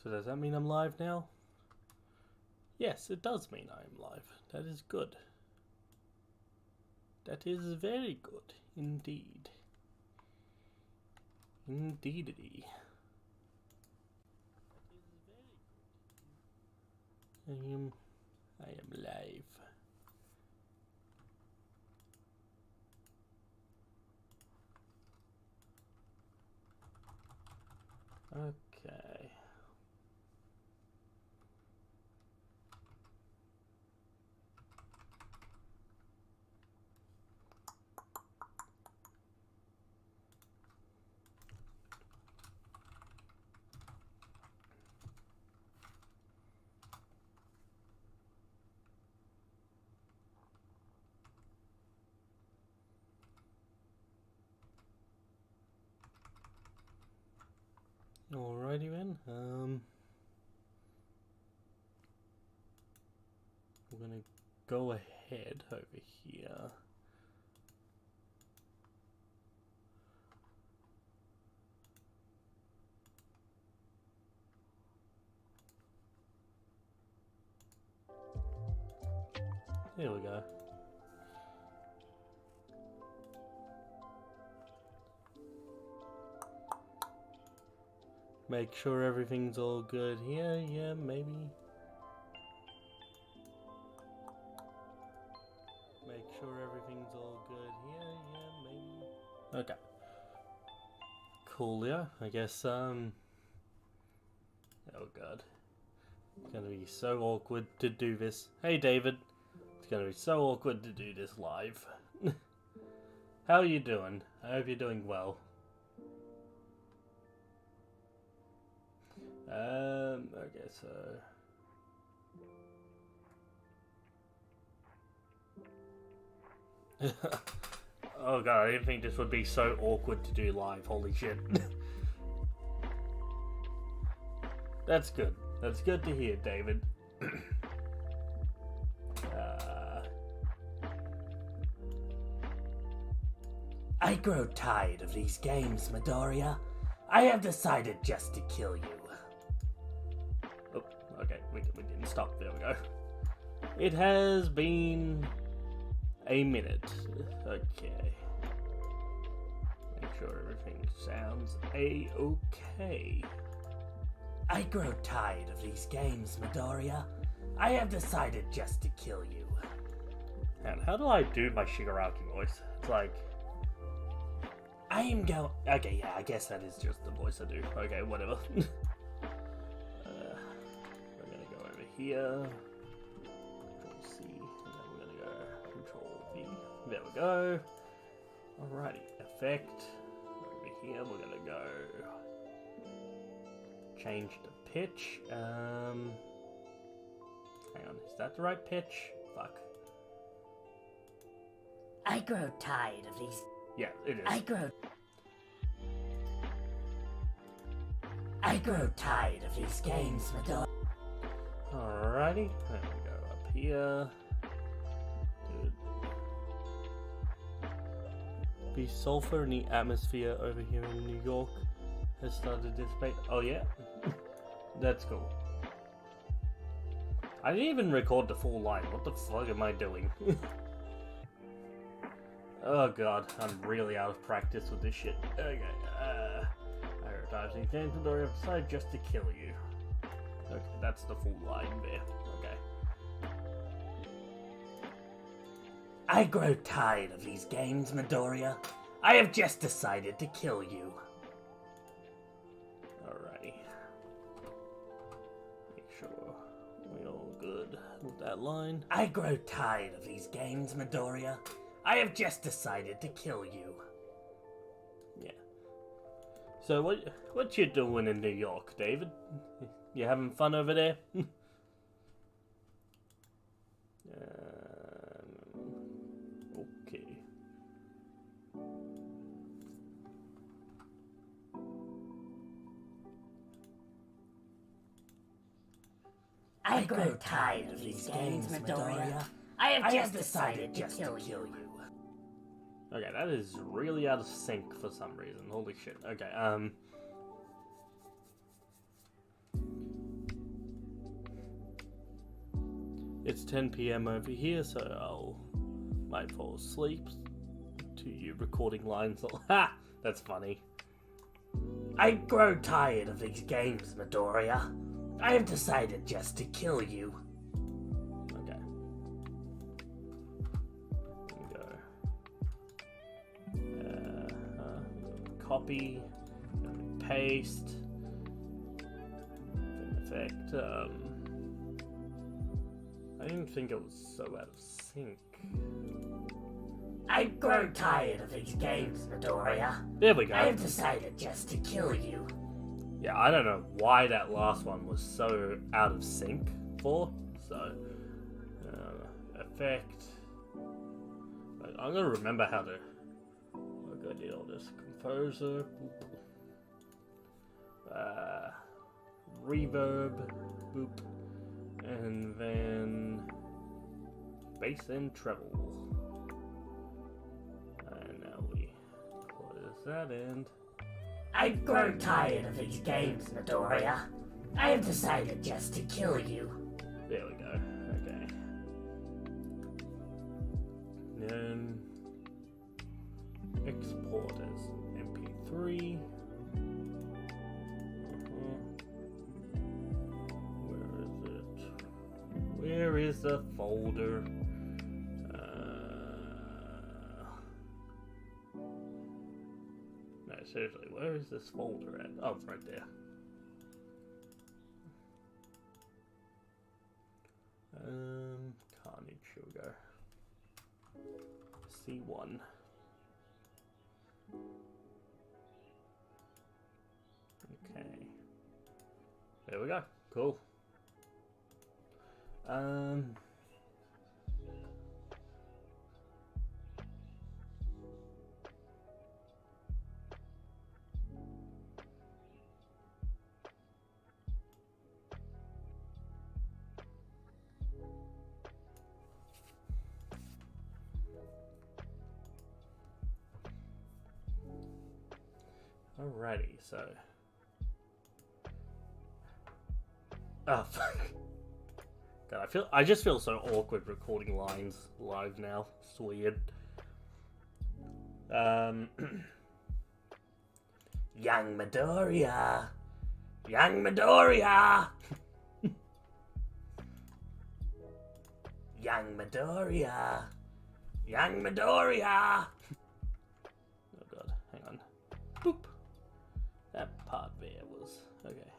So does that mean I'm live now? Yes, it does mean I am live. That is good. That is very good indeed. Indeedity. I am live. Okay. Alrighty then. We're gonna go ahead over here. There we go. Make sure everything's all good here. Yeah, maybe. Make sure everything's all good here. Yeah, maybe. Okay. Cool, yeah. I guess, oh god. It's gonna be so awkward to do this. Hey, David. It's gonna be so awkward to do this live. How are you doing? I hope you're doing well. Okay, so... oh god, I didn't think this would be so awkward to do live, holy shit. That's good. That's good to hear, David. I grow tired of these games, Midoriya. I have decided just to kill you. Oh, okay, we didn't stop. There we go. It has been a minute. Okay. Make sure everything sounds a-okay. I grow tired of these games, Midoriya. I have decided just to kill you. And how do I do my Shigaraki voice? It's like... I am going... Okay, yeah, I guess that is just the voice I do. Okay, whatever. We're gonna go over here. Control C. And then we're gonna go Control V. There we go. Alrighty. Effect. Over here, we're gonna go... change the pitch. Hang on, is that the right pitch? Fuck. I grow tired of these. Yeah, it is. I grow tired of these games, Midoriya. Alrighty, there we go up here. Good. The sulfur in the atmosphere over here in New York has started to dissipate. Oh yeah? That's cool. I didn't even record the full line. What the fuck am I doing? Oh god, I'm really out of practice with this shit. Okay, prioritize these games, Midoriya, I've decided just to kill you. Okay, that's the full line there. Okay. I grow tired of these games, Midoriya. I have just decided to kill you. Alrighty. Make sure we're all good with that line. I grow tired of these games, Midoriya. I have just decided to kill you. Yeah. So what you doing in New York, David? You having fun over there? Okay. I grow tired of these games, Midoriya. I have just decided to kill you. Okay, that is really out of sync for some reason. Holy shit. Okay, It's 10 PM over here, so I'll might fall asleep to you recording lines. Ha! That's funny. I grow tired of these games, Midoriya. I have decided just to kill you. Okay. There we go. Copy. Paste. In effect, I didn't think it was so out of sync. I grow tired of these games, Midoriya. There we go. I have decided just to kill you. Yeah, I don't know why that last one was so out of sync for. So, effect. I'm gonna remember how to. I did all this. Composer. Reverb. Boop. And then bass and treble. And now we close that end. I grow tired of these games, Midoriya. I have decided just to kill you. There we go. Okay. Then export as MP3. Where is the folder? No, seriously, where is this folder at? Oh, it's right there. Carnage, here we go. C1. Okay. There we go. Cool. Alrighty, so. Oh, fuck. God, I just feel so awkward recording lines live now. It's weird. Young Midoriya. Young Midoriya. Young Midoriya. Young Midoriya. Oh god, hang on. Boop. That part there was okay.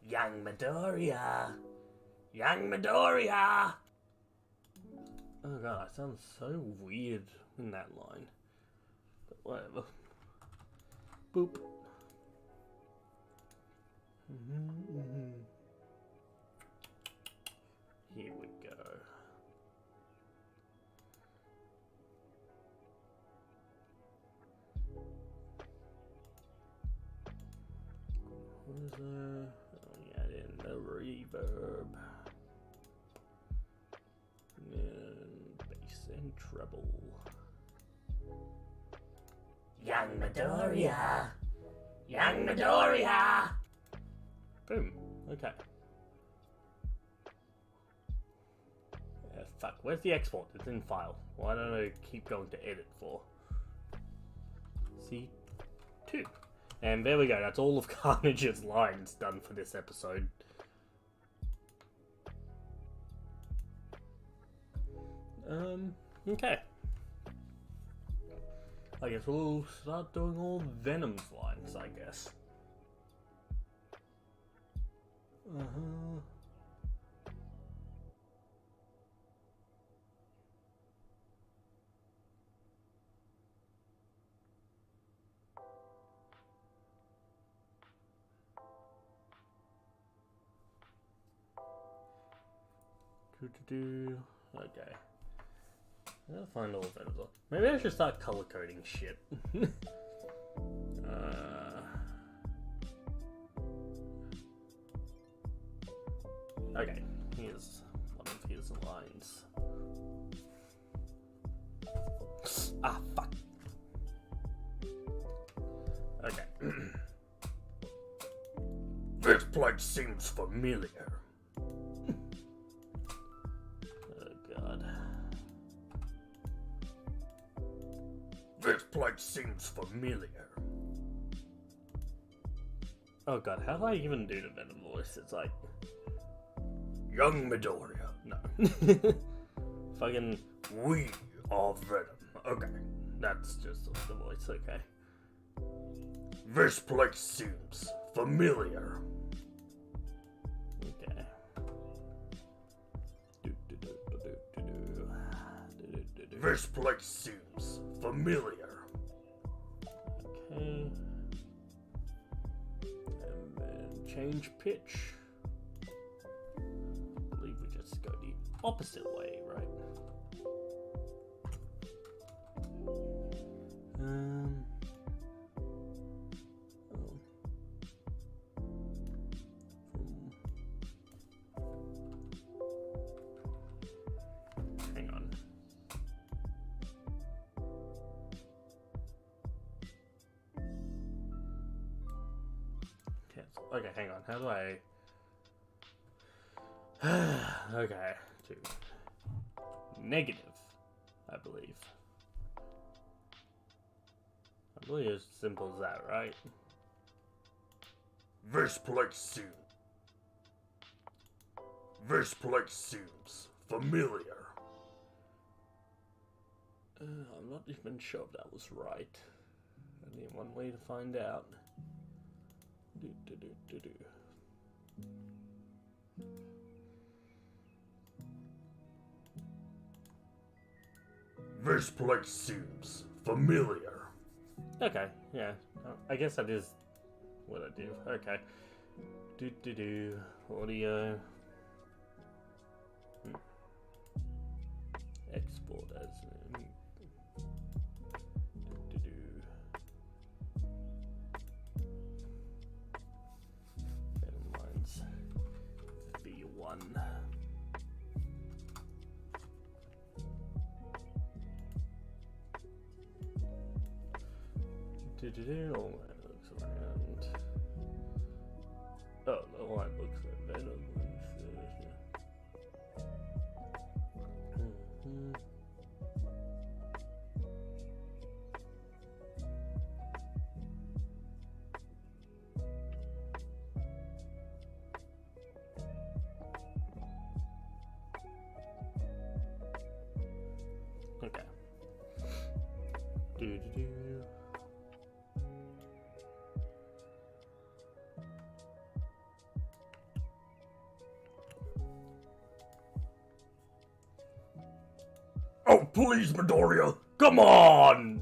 Young Midoriya. Young Midoriya. Oh god, I sound so weird in that line. But whatever. Boop. Here we go. What is there? Oh yeah, in the reverb. And bass and treble. Young Midoriya. Young Midoriya. Boom. Okay. Fuck, where's the export? It's in file. Why don't I keep going to edit for? C2. And there we go, that's all of Carnage's lines done for this episode. Okay. I guess we'll start doing all Venom's lines, I guess. Okay. I gotta find all of Venom's. Maybe I should start color coding shit. Okay, here's one of his lines. Ah, fuck. Okay. This place seems familiar. This place seems familiar. Oh god, how do I even do the Venom voice? It's like... Young Midoriya. No. Fucking... We are Venom. Okay. That's just the voice, okay. This place seems familiar. Okay. This place seems familiar. Okay. And then change pitch. I believe we just go the opposite way, right? Hang on. Okay, hang on. How do I... okay, to negative, I believe. I believe it's as simple as that, right? This place seems familiar. I'm not even sure if that was right. Only one way to find out. This place seems familiar. Okay, yeah. I guess that is what I do. Okay. Audio. Export as Venom lines. V1. All that looks around. Oh, all that looks like Venom. Okay. Oh, please, Midoriya! Come on!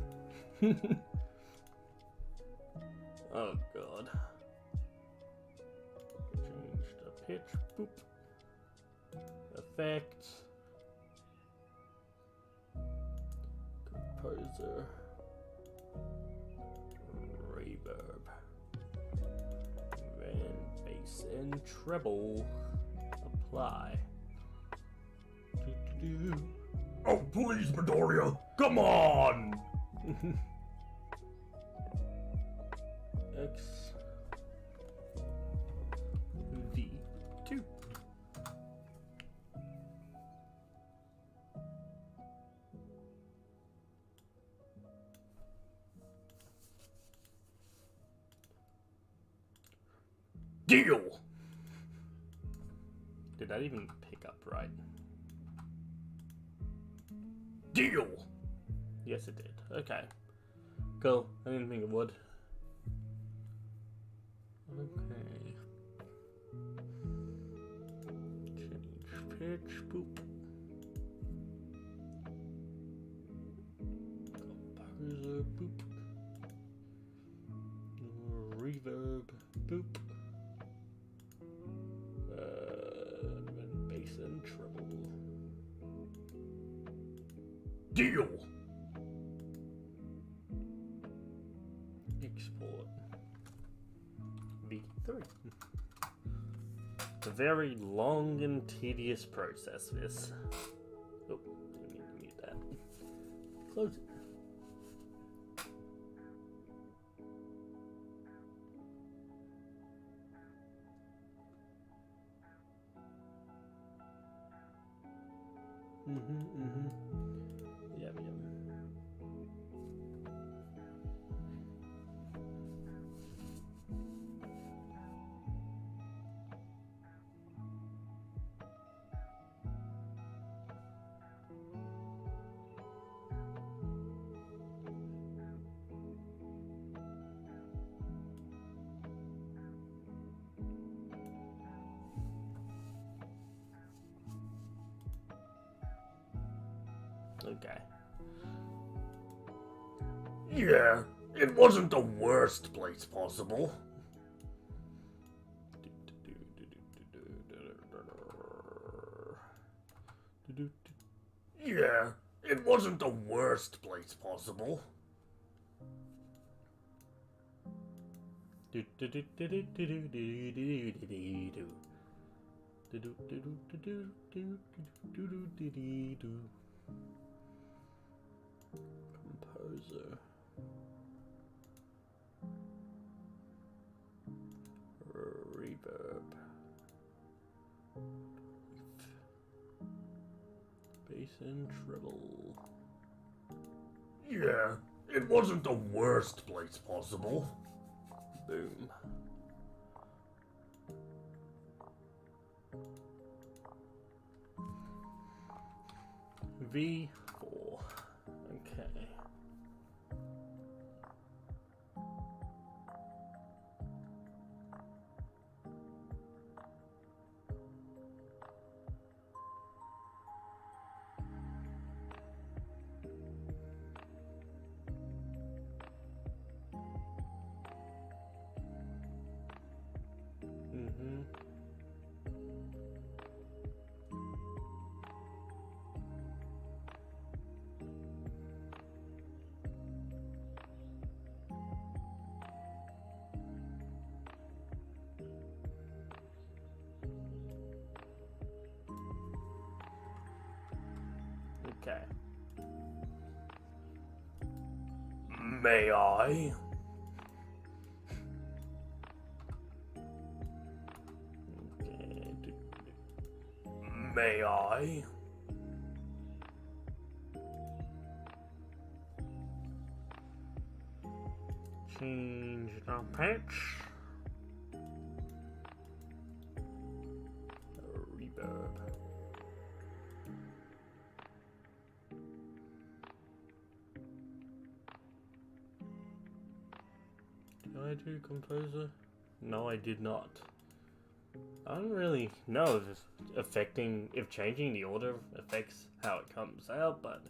Oh, God. Change the pitch. Boop. Effects. Composer. Reverb. Then bass and treble. Apply. Oh, please, Midoriya! Come on! X V2. Deal! Did that even pick up right? Deal! Yes, it did. Okay. Cool. I didn't think it would. Okay. Change pitch. Boop. Composer. Boop. Reverb. Boop. Then bass and treble. Deal! Export. V3. It's a very long and tedious process, this. Oh, didn't mean to mute that. Close it. Yep. Okay. Yeah, it wasn't the worst place possible. Yeah, it wasn't the worst place possible. Composer. Reverb. Bass and treble. Yeah, it wasn't the worst place possible. Boom. V4. Okay. Okay. May I? Okay. May I? Change the pitch. Reverb. Did I do composer? No, I did not. I don't really know if changing the order affects how it comes out, but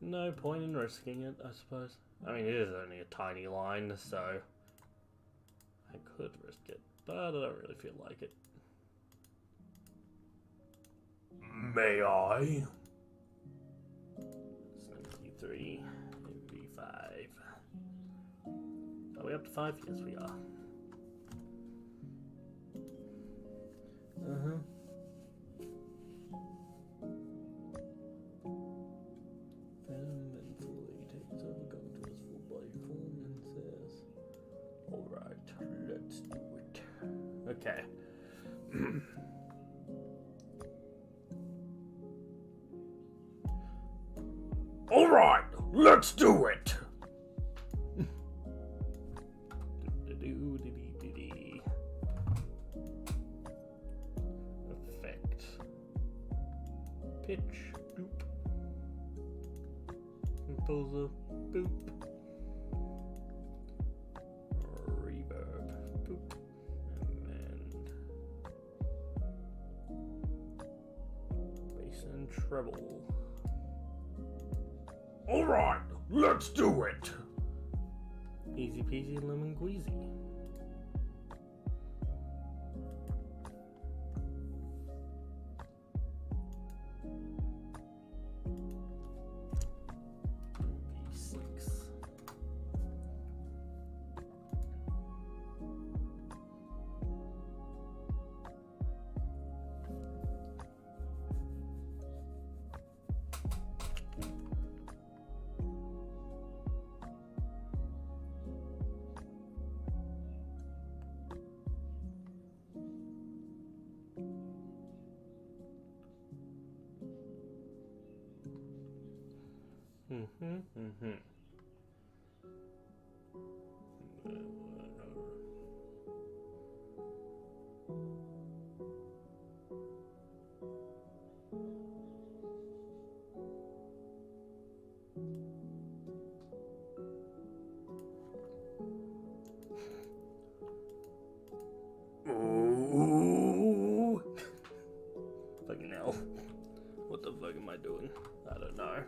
no point in risking it, I suppose. I mean, it is only a tiny line, so I could risk it, but I don't really feel like it. May I? MP3, MP5. Are we up to 5? Yes, we are. Mentally takes over, comes to his full body form and says, alright, let's do it. Okay. Alright, let's do it! Effect. Pitch. Boop. Composer. Boop. Reverb. Boop. And then bass and treble. Alright, let's do it! Easy peasy lemon squeezy. Ooh. Fucking hell. What the fuck am I doing? I don't know.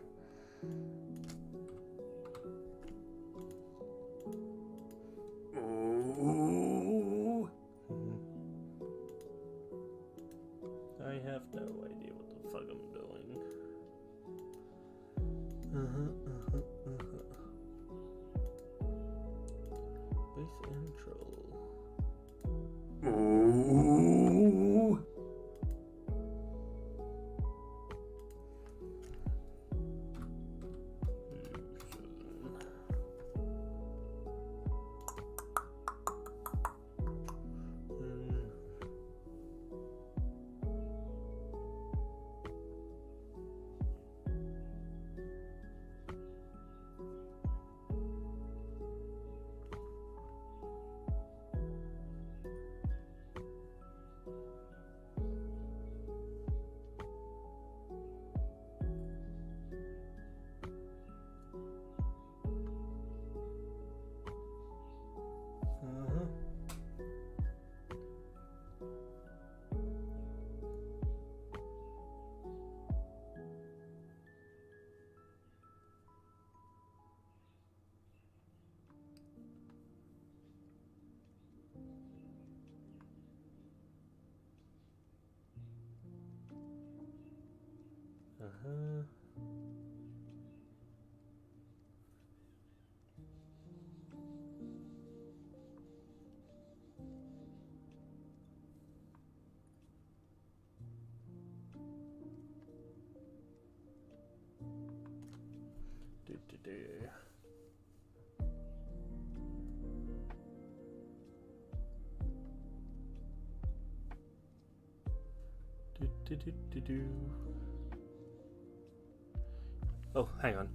Oh, hang on.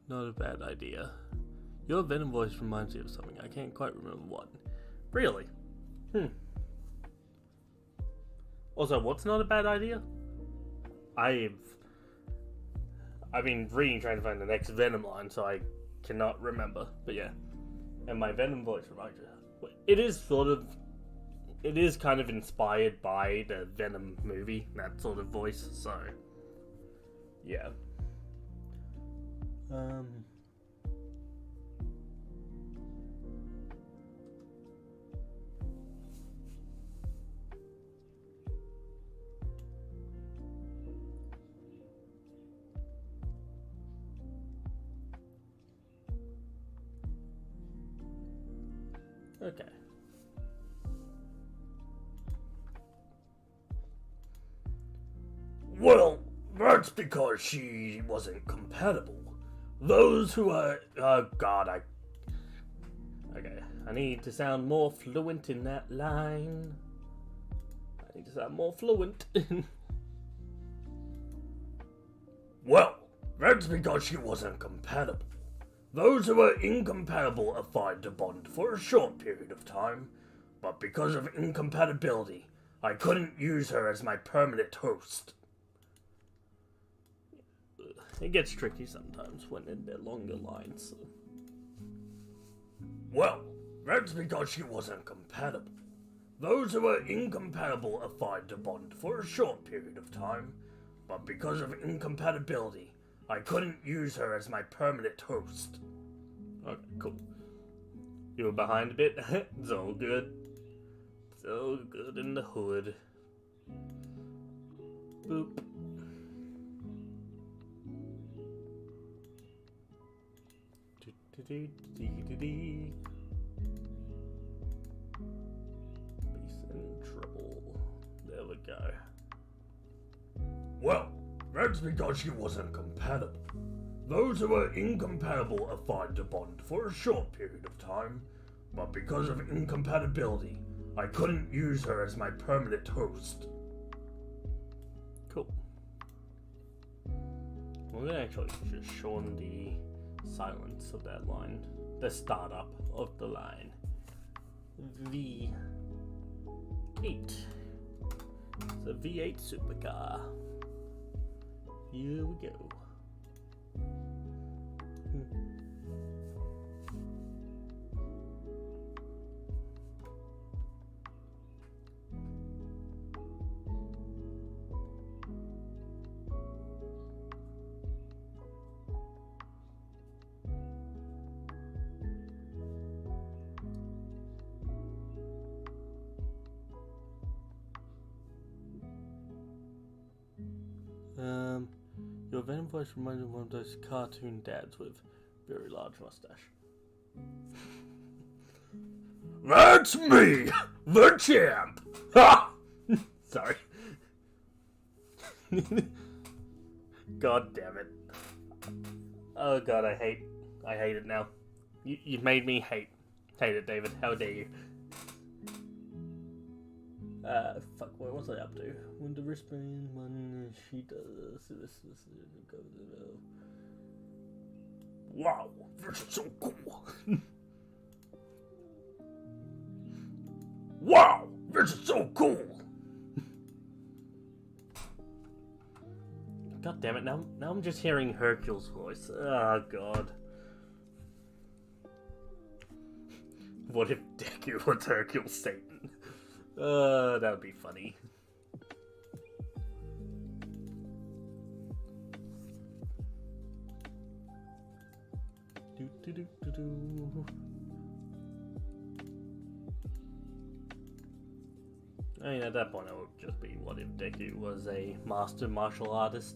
Not a bad idea. Your Venom voice reminds me of something. I can't quite remember what. Really? Also, what's not a bad idea? I've been reading trying to find the next Venom line, so I cannot remember. But yeah. And my Venom voice reminds me. It is kind of inspired by the Venom movie, that sort of voice, so yeah. Okay. Well, that's because she wasn't compatible. Those who are... God, Okay, I need to sound more fluent in that line. I need to sound more fluent. Well, that's because she wasn't compatible. Those who are incompatible are fine to bond for a short period of time, but because of incompatibility, I couldn't use her as my permanent host. It gets tricky sometimes when they're longer lines. So. Well, that's because she wasn't compatible. Those who are incompatible are fine to bond for a short period of time, but because of incompatibility, I couldn't use her as my permanent host. Okay, cool. You were behind a bit? It's all good. It's all good in the hood. Boop. Peace and trouble. There we go. Well, that's because she wasn't compatible. Those who are incompatible are fine to bond for a short period of time, but because of incompatibility, I couldn't use her as my permanent host. Cool. We're gonna actually just shorten the silence of that line, the startup of the line. V8. It's a V8 supercar. Here we go. Your Venom voice reminds me of one of those cartoon dads with very large mustache. That's me, the champ! Ha! Sorry. God damn it. Oh god, I hate it now. You've made me hate it, David. How dare you? Fuck, what was I up to? When the wristband, when she does this. Wow, this is so cool. Wow, this is so cool. God damn it, now I'm just hearing Hercule's voice. Oh god. What if Deku was Hercule's Satan? That would be funny. I mean, at that point, it would just be what if Deku was a master martial artist,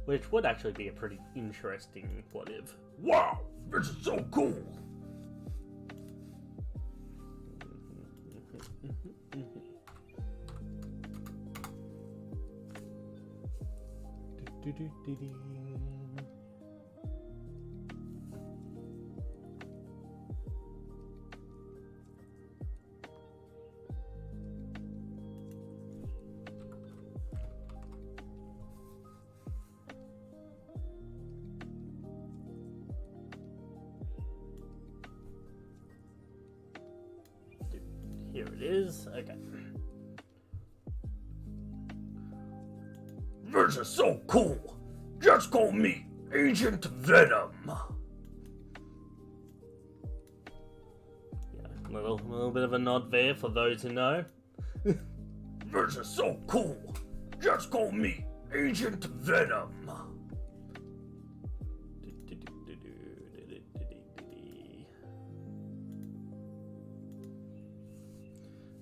which would actually be a pretty interesting what if. Wow, this is so cool! Here it is. Okay. This is so cool! Just call me Agent Venom! Yeah, a little bit of a nod there for those who know. This is so cool! Just call me Agent Venom!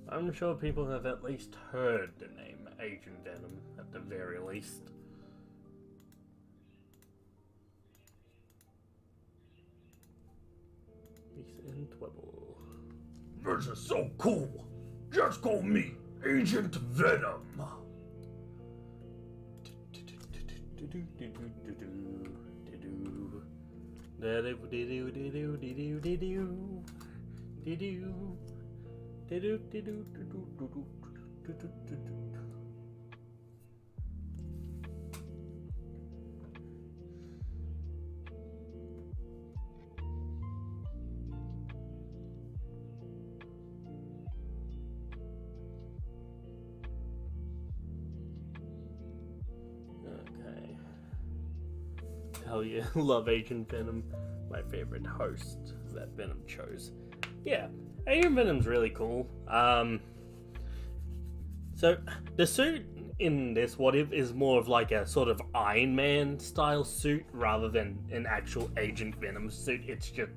I'm sure people have at least heard the name Agent Venom, at the very least. Peace and Twibble. This is so cool! Just call me Agent Venom! Okay. Hell yeah, love Agent Venom. My favorite host that Venom chose. Yeah, Agent Venom's really cool. So the suit in this what if is more of like a sort of Iron Man style suit rather than an actual Agent Venom suit. It's just,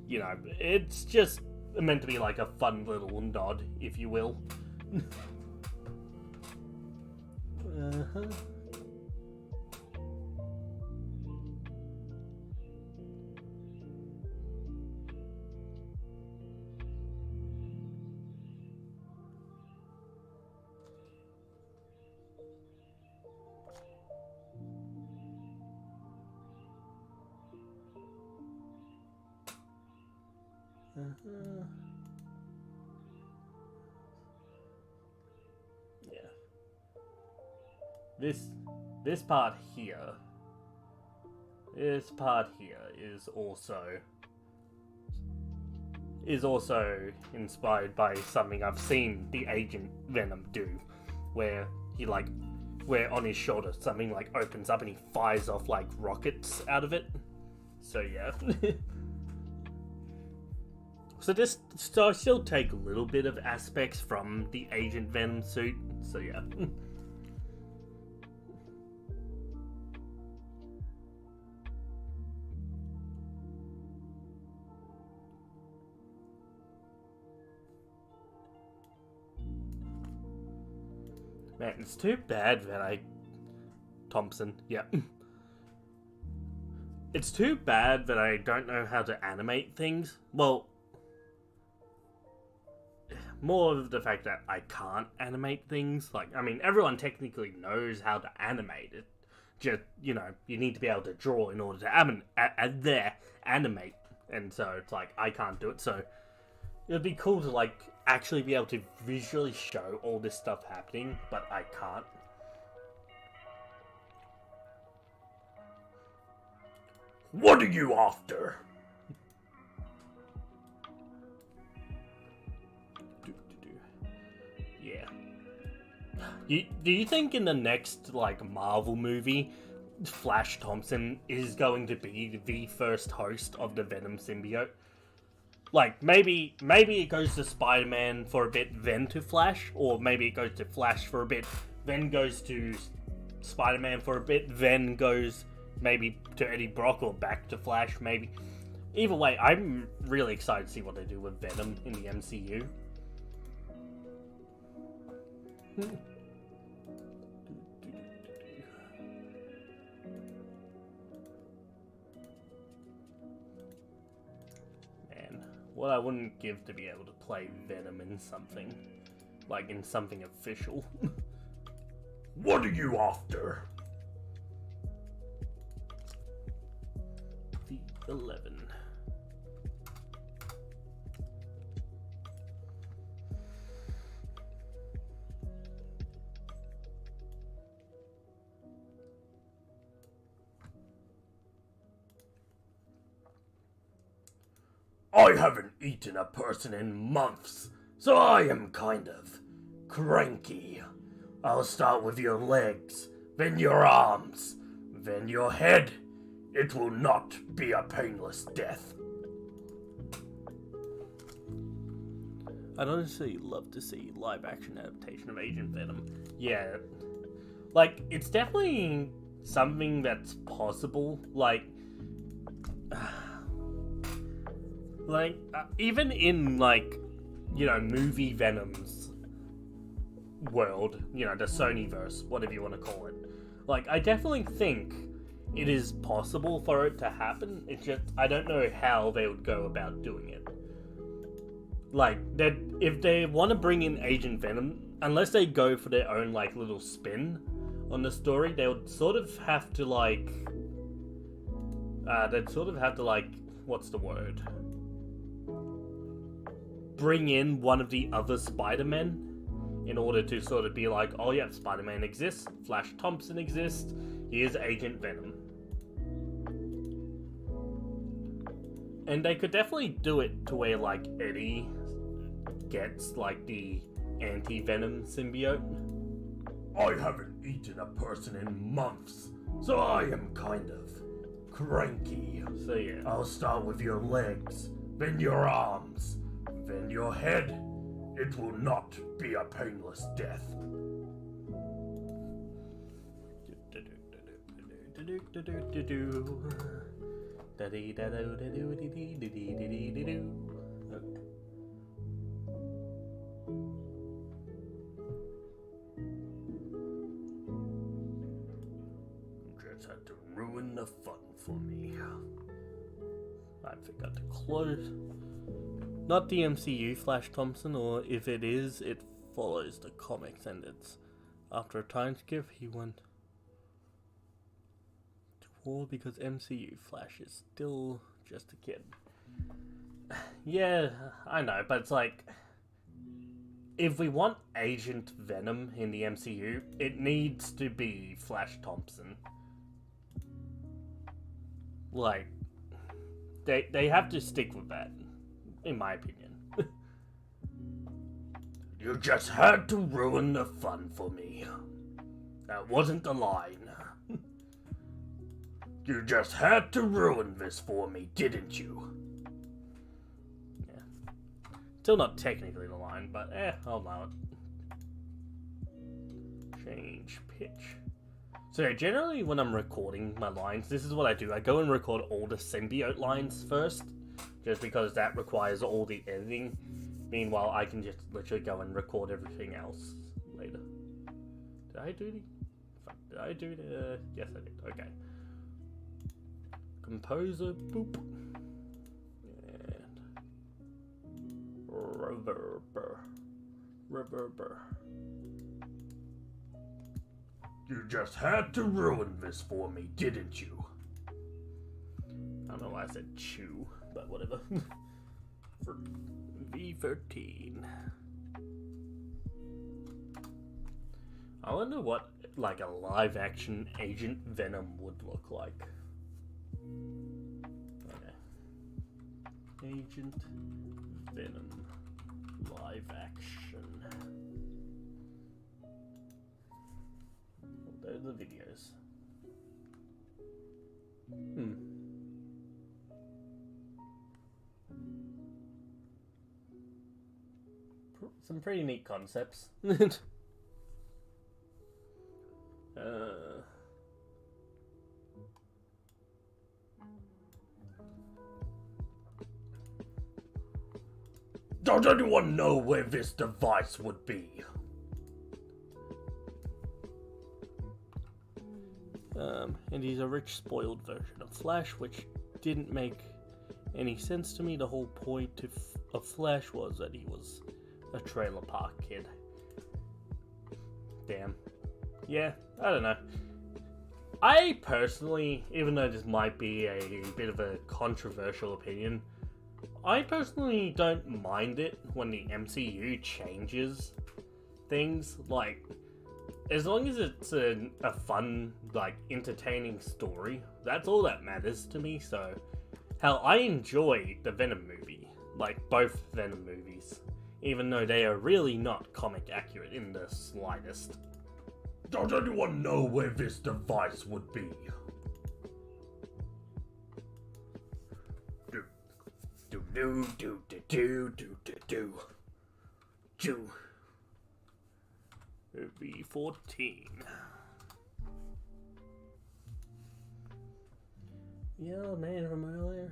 you know, it's just meant to be like a fun little nod, if you will. Uh-huh. Yeah. This part here is also inspired by something I've seen the Agent Venom do, where on his shoulder something like opens up and he fires off like rockets out of it. So yeah. So this still take a little bit of aspects from the Agent Venom suit. So yeah. Man, it's too bad that Thompson, yeah. It's too bad that I don't know how to animate things. Well, more of the fact that I can't animate things. Like, I mean, everyone technically knows how to animate it. Just, you know, you need to be able to draw in order to animate. And so it's like, I can't do it. So it would be cool to, like, actually be able to visually show all this stuff happening, but I can't. What are you after? Yeah. Do you think in the next, like, Marvel movie, Flash Thompson is going to be the first host of the Venom symbiote? Like, maybe it goes to Spider-Man for a bit, then to Flash, or maybe it goes to Flash for a bit, then goes to Spider-Man for a bit, then goes maybe to Eddie Brock or back to Flash, maybe. Either way, I'm really excited to see what they do with Venom in the MCU. Man, what I wouldn't give to be able to play Venom in something. Like in something official. What are you after? The 11. I haven't eaten a person in months, so I am kind of cranky. I'll start with your legs, then your arms, then your head. It will not be a painless death. I'd honestly love to see live action adaptation of Agent Venom. Yeah, like, it's definitely something that's possible. Even in, movie Venom's world, the Sonyverse, whatever you want to call it. I definitely think it is possible for it to happen. It's just, I don't know how they would go about doing it. If they want to bring in Agent Venom, unless they go for their own, little spin on the story, they would sort of have to, what's the word? Bring in one of the other Spider-Men in order to sort of be like, oh yeah, Spider-Man exists, Flash Thompson exists, here's Agent Venom. And they could definitely do it to where, Eddie gets, the anti-Venom symbiote. I haven't eaten a person in months, so I am kind of cranky. So yeah. I'll start with your legs, then your arms, then your head. It will not be a painless death. Just had to ruin the fun for me. I forgot to close. Not the MCU Flash Thompson, or if it is, it follows the comics, and it's after a time skip he went to war because MCU Flash is still just a kid. Yeah, I know, but it's if we want Agent Venom in the MCU, it needs to be Flash Thompson. They have to stick with that. In my opinion. You just had to ruin the fun for me. That wasn't the line. You just had to ruin this for me, didn't you? Yeah. Still not technically the line, but I'll allow it. Change pitch. So generally when I'm recording my lines, this is what I do. I go and record all the symbiote lines first. Just because that requires all the editing. Meanwhile, I can just literally go and record everything else later. Did I do the... Fuck, did I do the... Yes, I did. Okay. Composer, boop. And... Reverber. You just had to ruin this for me, didn't you? I don't know why I said chew. But whatever. For V13. I wonder what, a live action Agent Venom would look like. Okay. Agent Venom. Live action. Those are the videos. Some pretty neat concepts. Does anyone know where this device would be? And he's a rich, spoiled version of Flash, which didn't make any sense to me. The whole point of Flash was that he was a trailer park kid. Damn. Yeah, I don't know. I personally, even though this might be a bit of a controversial opinion, I personally don't mind it when the MCU changes things. Like, as long as it's a fun, like, entertaining story, that's all that matters to me. So, hell, I enjoy the Venom movie, like both Venom movies, even though they are really not comic accurate in the slightest. Does anyone know where this device would be? Do. V14. Yeah, man from earlier.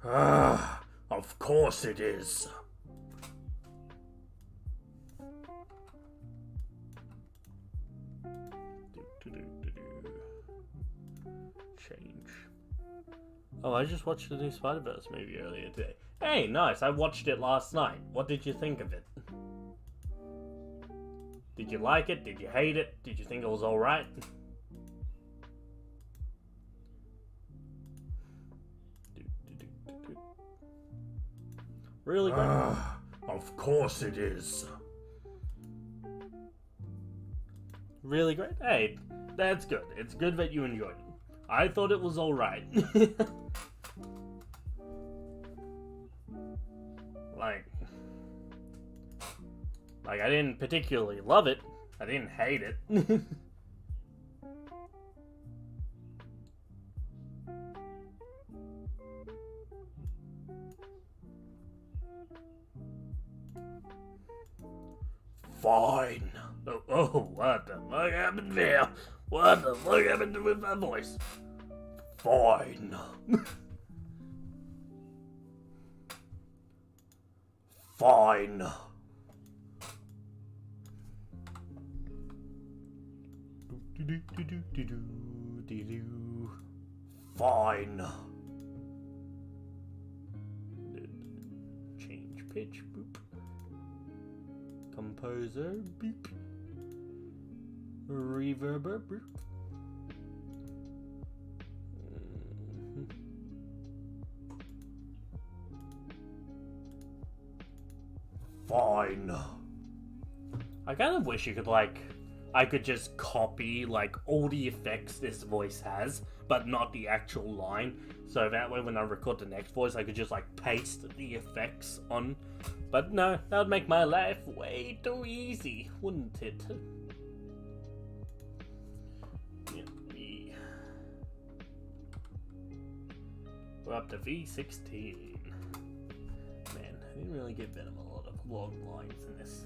Ah, of course it is. Change. Oh, I just watched the new Spider-Verse movie earlier today. Hey, nice. I watched it last night. What did you think of it? Did you like it? Did you hate it? Did you think it was alright? Really great. Ah, of course it is. Really great? Hey, that's good. It's good that you enjoyed it. I thought it was alright. Like, I didn't particularly love it. I didn't hate it. Fine. Oh, what the fuck happened there? What the fuck happened with my voice? Fine. Fine. Fine. Change pitch, boop. Composer, beep. Reverber, boop. Fine. I kind of wish you could, I could just copy, all the effects this voice has, but not the actual line. So that way when I record the next voice, I could just, paste the effects on. But no, that would make my life way too easy, wouldn't it? We're up to V16. Man, I didn't really give Venom a lot of long lines in this.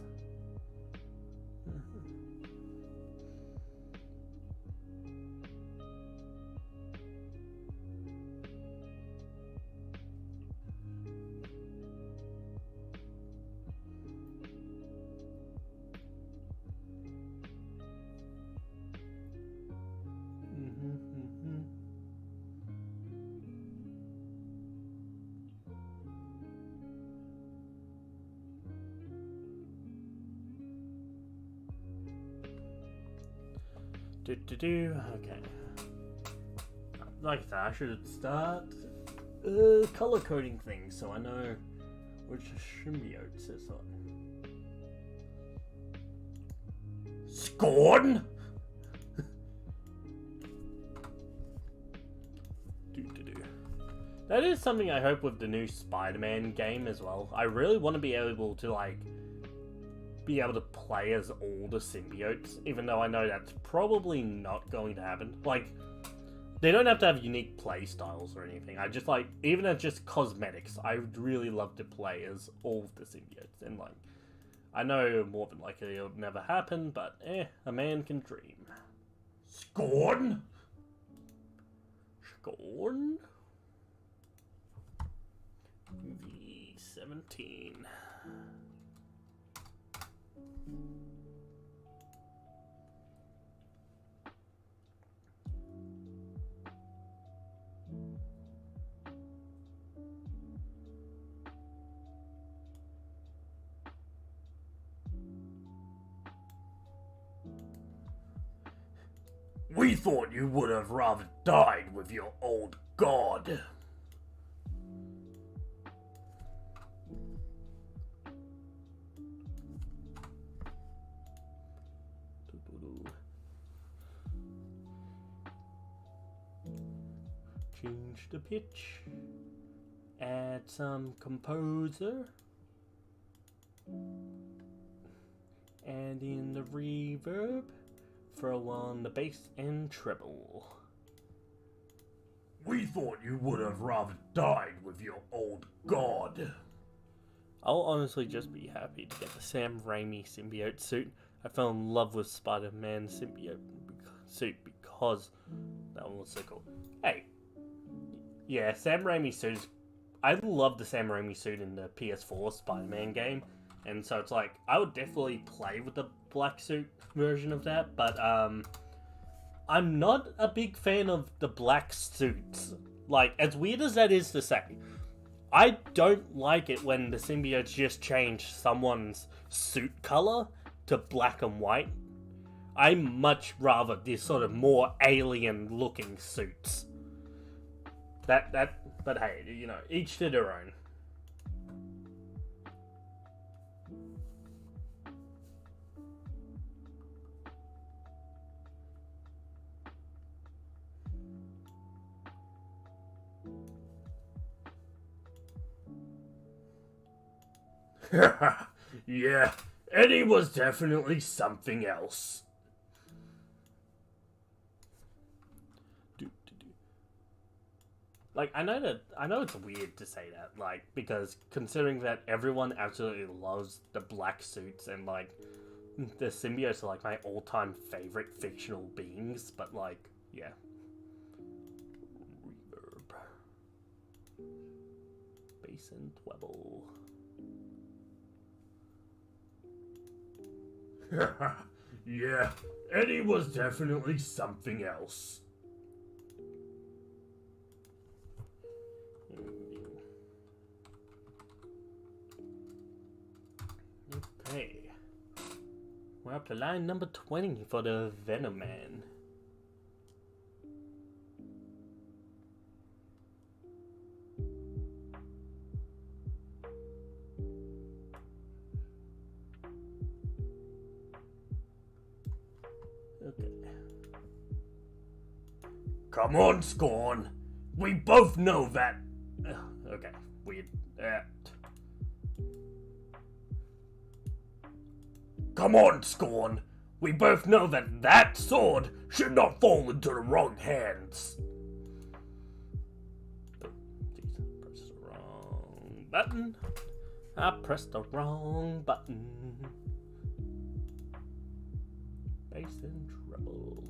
Okay. Like that, I should start color coding things so I know which symbiotes it's on. Scorn? That is something I hope with the new Spider-Man game as well. I really want to be able to be able to play as all the symbiotes, even though I know that's probably not going to happen. They don't have to have unique play styles or anything. I just even as just cosmetics, I would really love to play as all of the symbiotes. And I know more than likely it'll never happen, but a man can dream. Scorn? Scorn? 17. We thought you would have rather died with your old god. Change the pitch. Add some composer. Add in the reverb. Throw on the bass and treble. We thought you would have rather died with your old god. I'll honestly just be happy to get the Sam Raimi symbiote suit. I fell in love with Spider-Man symbiote suit because that one was so cool. Hey, yeah, Sam Raimi suit is... I love the Sam Raimi suit in the PS4 Spider-Man game, and so it's like, I would definitely play with the black suit version of that, but I'm not a big fan of the black suits. Like, as weird as that is to say, I don't like it when the symbiotes just change someone's suit color to black and white. I much rather this sort of more alien looking suits. But hey, you know, each to their own. Yeah, Eddie was definitely something else. Like, I know it's weird to say that, like, because considering that everyone absolutely loves the black suits and, like, the symbiotes are, like, my all-time favorite fictional beings, but, like, yeah. Reverb. Bass and treble. Yeah, Eddie was definitely something else. Okay. We're up to line number 20 for the Venom Man. Okay. Come on, Scorn. We both know that. Okay, weird. Come on, Scorn. We both know that that sword should not fall into the wrong hands. Jeez, press the wrong button. I pressed the wrong button. Bass and treble.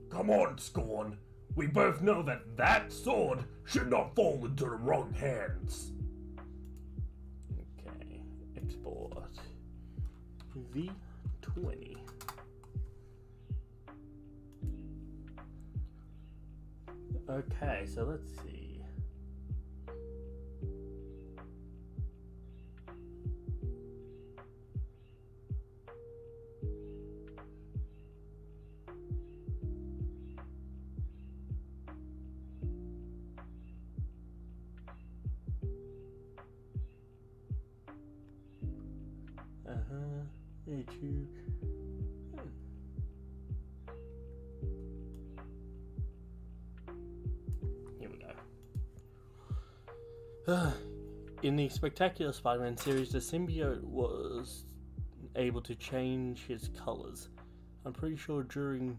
Come on, Scorn. We both know that that sword should not fall into the wrong hands. Okay, export V20. Okay, so let's see. YouTube. Here we go. In the Spectacular Spider-Man series, the symbiote was able to change his colors. I'm pretty sure during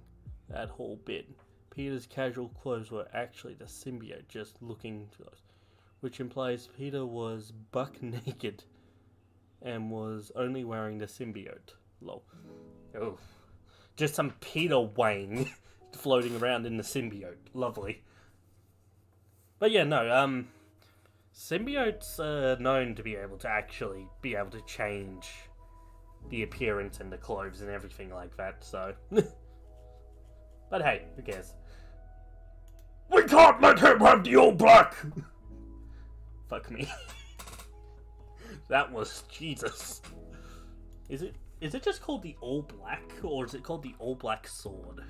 that whole bit, Peter's casual clothes were actually the symbiote just looking to us, which implies Peter was buck naked and was only wearing the symbiote. Lol. Oh. Just some Peter Wang floating around in the symbiote. Lovely. But yeah, no, symbiotes are known to be able to actually change the appearance and the clothes and everything like that, so... But hey, who cares? We can't let him have the All Black! Fuck me. That was... Jesus. Is it just called the All Black, or is it called the All Black Sword?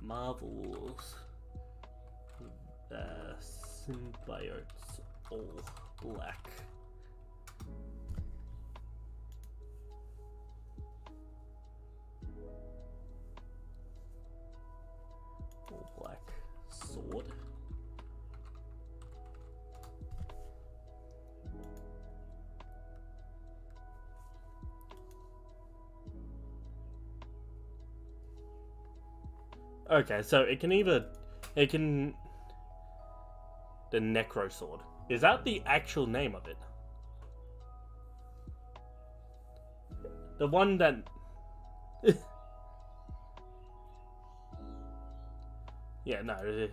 Marvel's... symbiotes All Black. All Black Sword. Okay, so it can the Necro Sword. Is that the actual name of it? The one that... Yeah, no,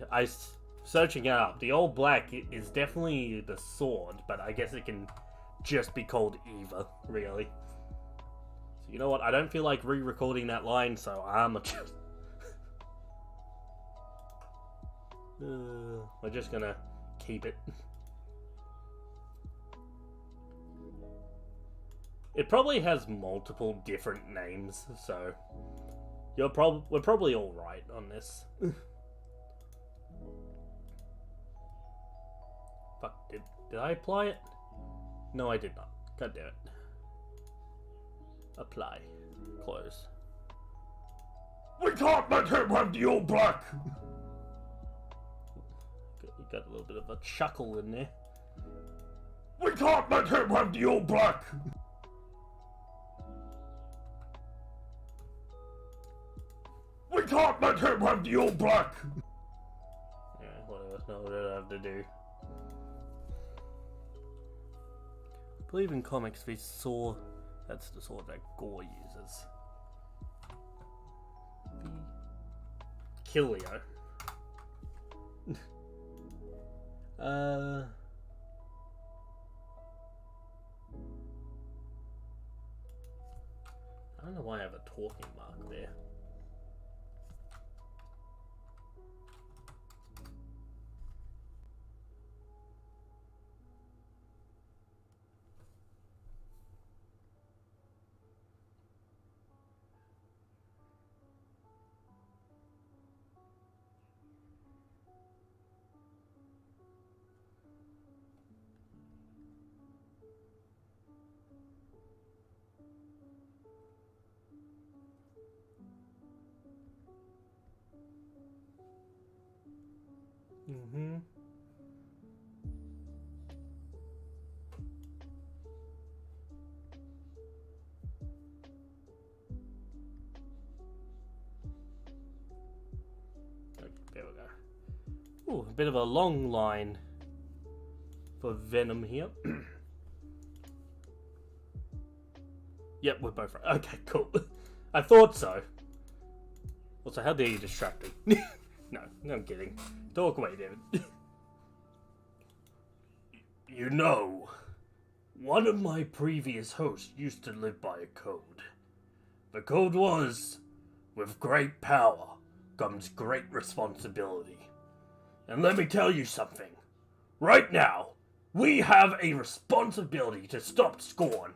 searching it up. The All Black is definitely the sword, but I guess it can just be called Eva, really. So you know what? I don't feel like re-recording that line, so I'm just... we're just gonna keep it. It probably has multiple different names, so we're probably all right on this. Fuck, did I apply it? No, I did not. God damn it. Apply. Close. We can't let him have the All Black! Got a little bit of a chuckle in there. We can't let him have the All Black! We can't let him have the All Black! Yeah, whatever. Know what I have to do. I believe in comics they saw... That's the sword that Gore uses. Killio. I don't know why I have a talking mark there. Mm-hmm. Okay, there we go. Ooh, a bit of a long line for Venom here. Yep, we're both right. Okay, cool. I thought so. Also, how dare you distract me? No, I'm kidding. Talk away, David. You know, one of my previous hosts used to live by a code. The code was, with great power comes great responsibility. And let me tell you something. Right now, we have a responsibility to stop Scorn.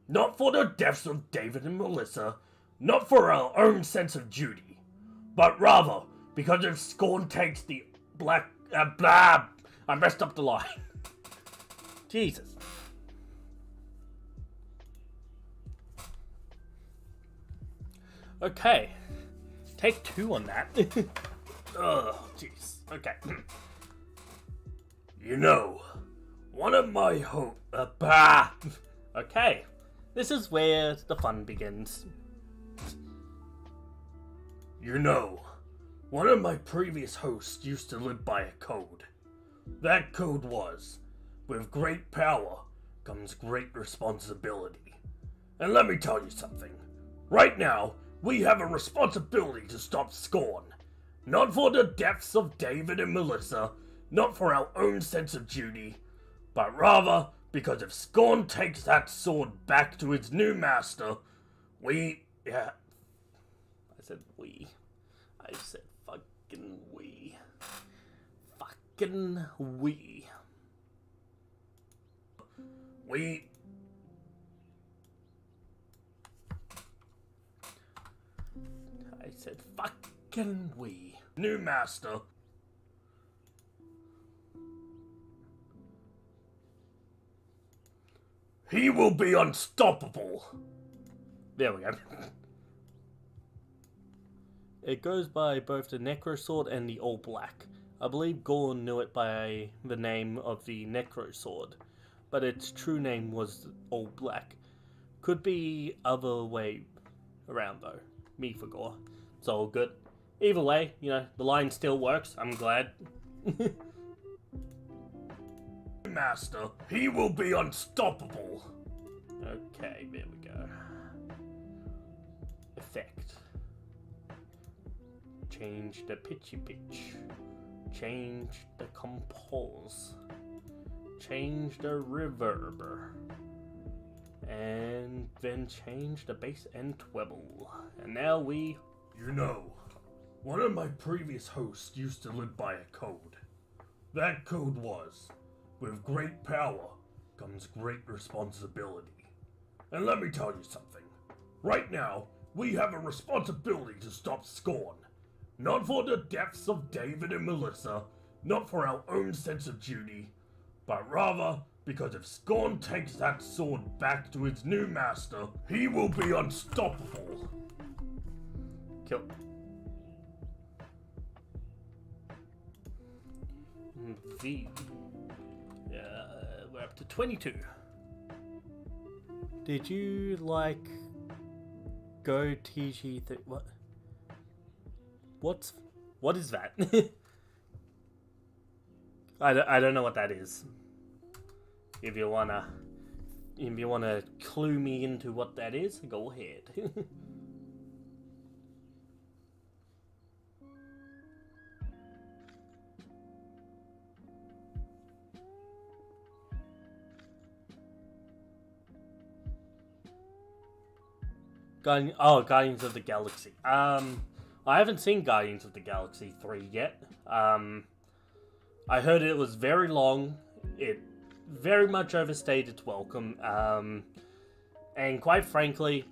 Not for the deaths of David and Melissa, not for our own sense of duty, but rather because if Scorn takes the black... blah! I messed up the line. Jesus. Okay. Take 2 on that. Ugh, jeez. Okay. You know, one of my bah! Okay. This is where the fun begins. You know, one of my previous hosts used to live by a code. That code was, with great power comes great responsibility. And let me tell you something. Right now, we have a responsibility to stop Scorn. Not for the deaths of David and Melissa, not for our own sense of duty, but rather because if Scorn takes that sword back to its new master, I said we. I said fucking we. Fucking we. I said fucking we. New master. He will be unstoppable. There we go. It goes by both the Necro Sword and the All Black. I believe Gorn knew it by the name of the Necro Sword, but its true name was All Black. Could be other way around though. Me for Gore. It's all good. Either way, you know, the line still works. I'm glad. Master, he will be unstoppable. Okay, there we go. Effect. Change the pitchy pitch. Change the compose. Change the reverb. And then change the bass and treble. And now we... You know, one of my previous hosts used to live by a code. That code was, with great power comes great responsibility. And let me tell you something. Right now, we have a responsibility to stop Scorn. Not for the deaths of David and Melissa, not for our own sense of duty, but rather because if Scorn takes that sword back to its new master, he will be unstoppable. Kill. V. We're up to 22. Did you, like, go TG... What is that? I don't know what that is. If you wanna clue me into what that is, go ahead. Guardians of the Galaxy. I haven't seen Guardians of the Galaxy 3 yet. I heard it was very long. It very much overstayed its welcome. And quite frankly,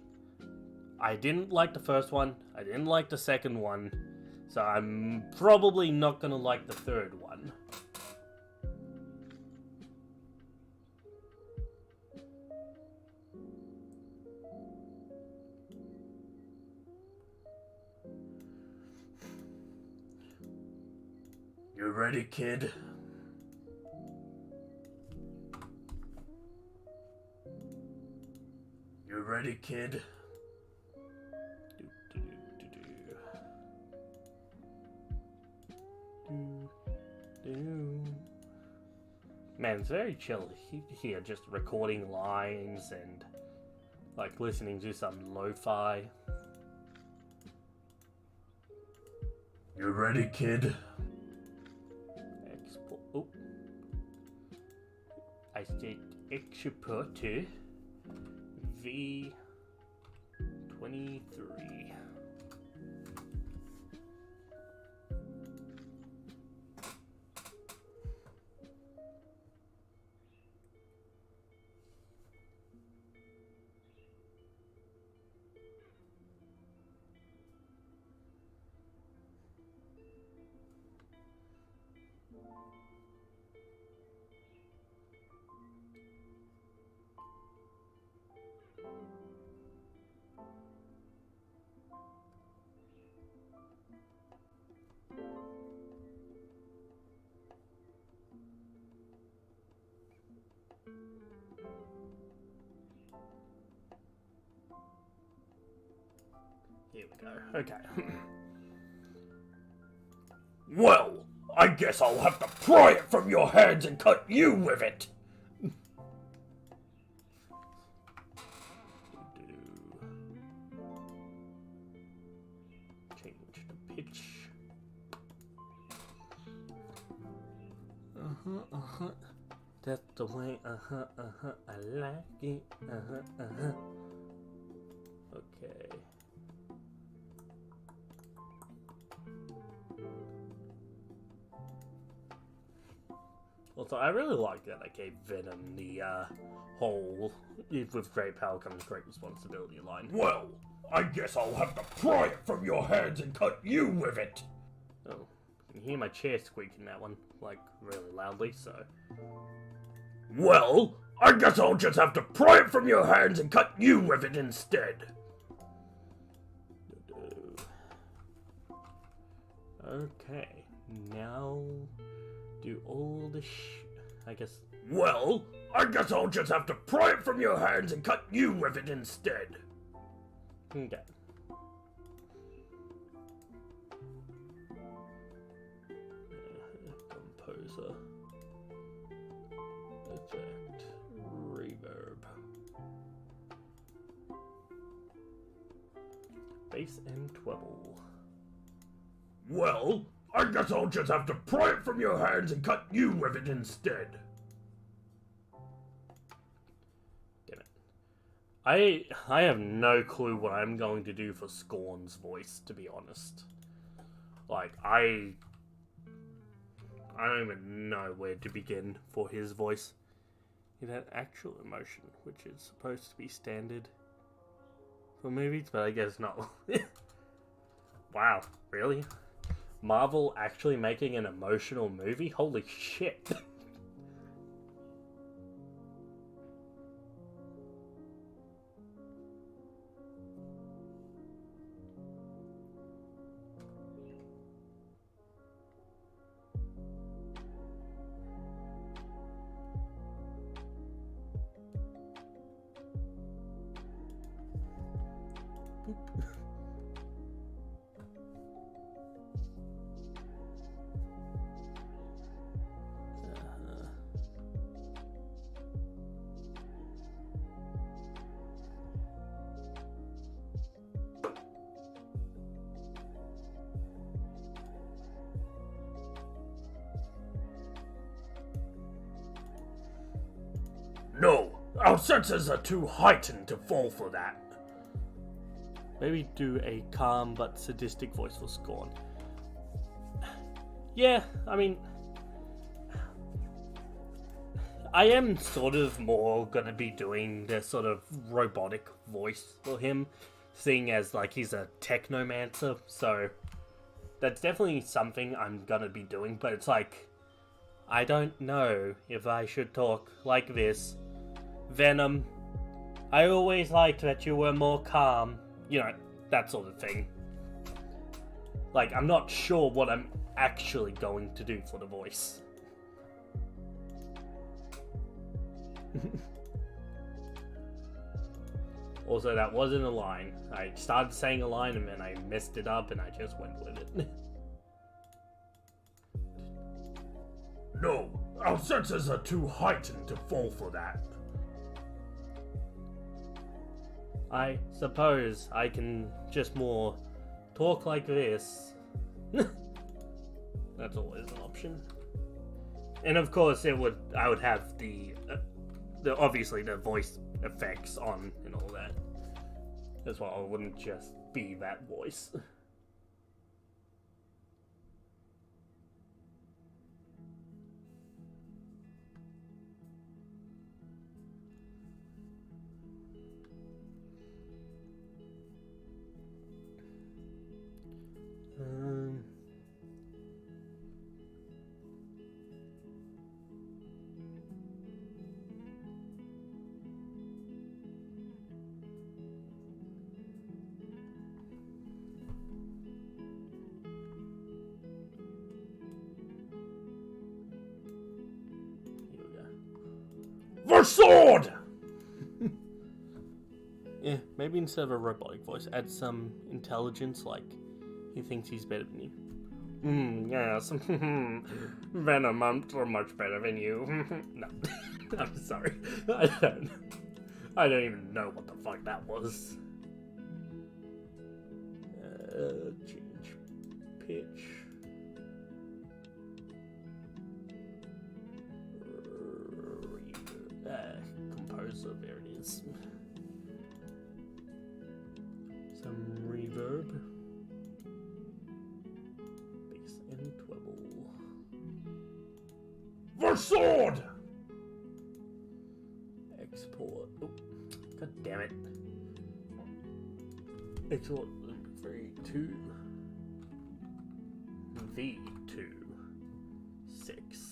I didn't like the first one. I didn't like the second one. So I'm probably not gonna like the third one. You ready, kid? You ready, kid? Man, it's very chill here, just recording lines and like listening to some lo-fi. You ready, kid? Oh. I said export to V23. Here we go. Okay. Well, I guess I'll have to pry it from your hands and cut you with it. pitch. That's the way, I like it, Okay. Also, I really like that I gave Venom the, whole, with great power comes great responsibility line. Well, I guess I'll have to pry it from your hands and cut you with it. Oh, you can hear my chair squeaking that one, like, really loudly, so... Well, I guess I'll just have to pry it from your hands and cut you with it instead. Okay, now do all the I guess... Well, I guess I'll just have to pry it from your hands and cut you with it instead. Okay. Composer. Effect. Reverb. Bass and treble. Well, I guess I'll just have to pry it from your hands and cut you with it instead. Damn it. I have no clue what I'm going to do for Scorn's voice, to be honest. Like, I don't even know where to begin for his voice. It had actual emotion, which is supposed to be standard for movies, but I guess not. Wow, really? Marvel actually making an emotional movie? Holy shit. No, our senses are too heightened to fall for that. Maybe do a calm but sadistic voice for Scorn. Yeah, I mean... I am sort of more gonna be doing the sort of robotic voice for him, seeing as, like, he's a technomancer, so... That's definitely something I'm gonna be doing, but it's like... I don't know if I should talk like this. Venom, I always liked that you were more calm. You know, that sort of thing. Like, I'm not sure what I'm actually going to do for the voice. Also, that wasn't a line. I started saying a line and then I messed it up and I just went with it. No, our senses are too heightened to fall for that. I suppose I can just more talk like this. That's always an option. And of course, I would have the obviously the voice effects on and all that as well. It wouldn't just be that voice. The sword! Yeah, maybe instead of a robotic voice, add some intelligence, like he thinks he's better than you. Yes. Venom, I'm so much better than you. No. I'm sorry. I don't even know what the fuck that was. Change. pitch. Composer, there it is. Some reverb. Bass and treble. The sword! Export. Oh, god damn it. Export 3, 2. V2. 6.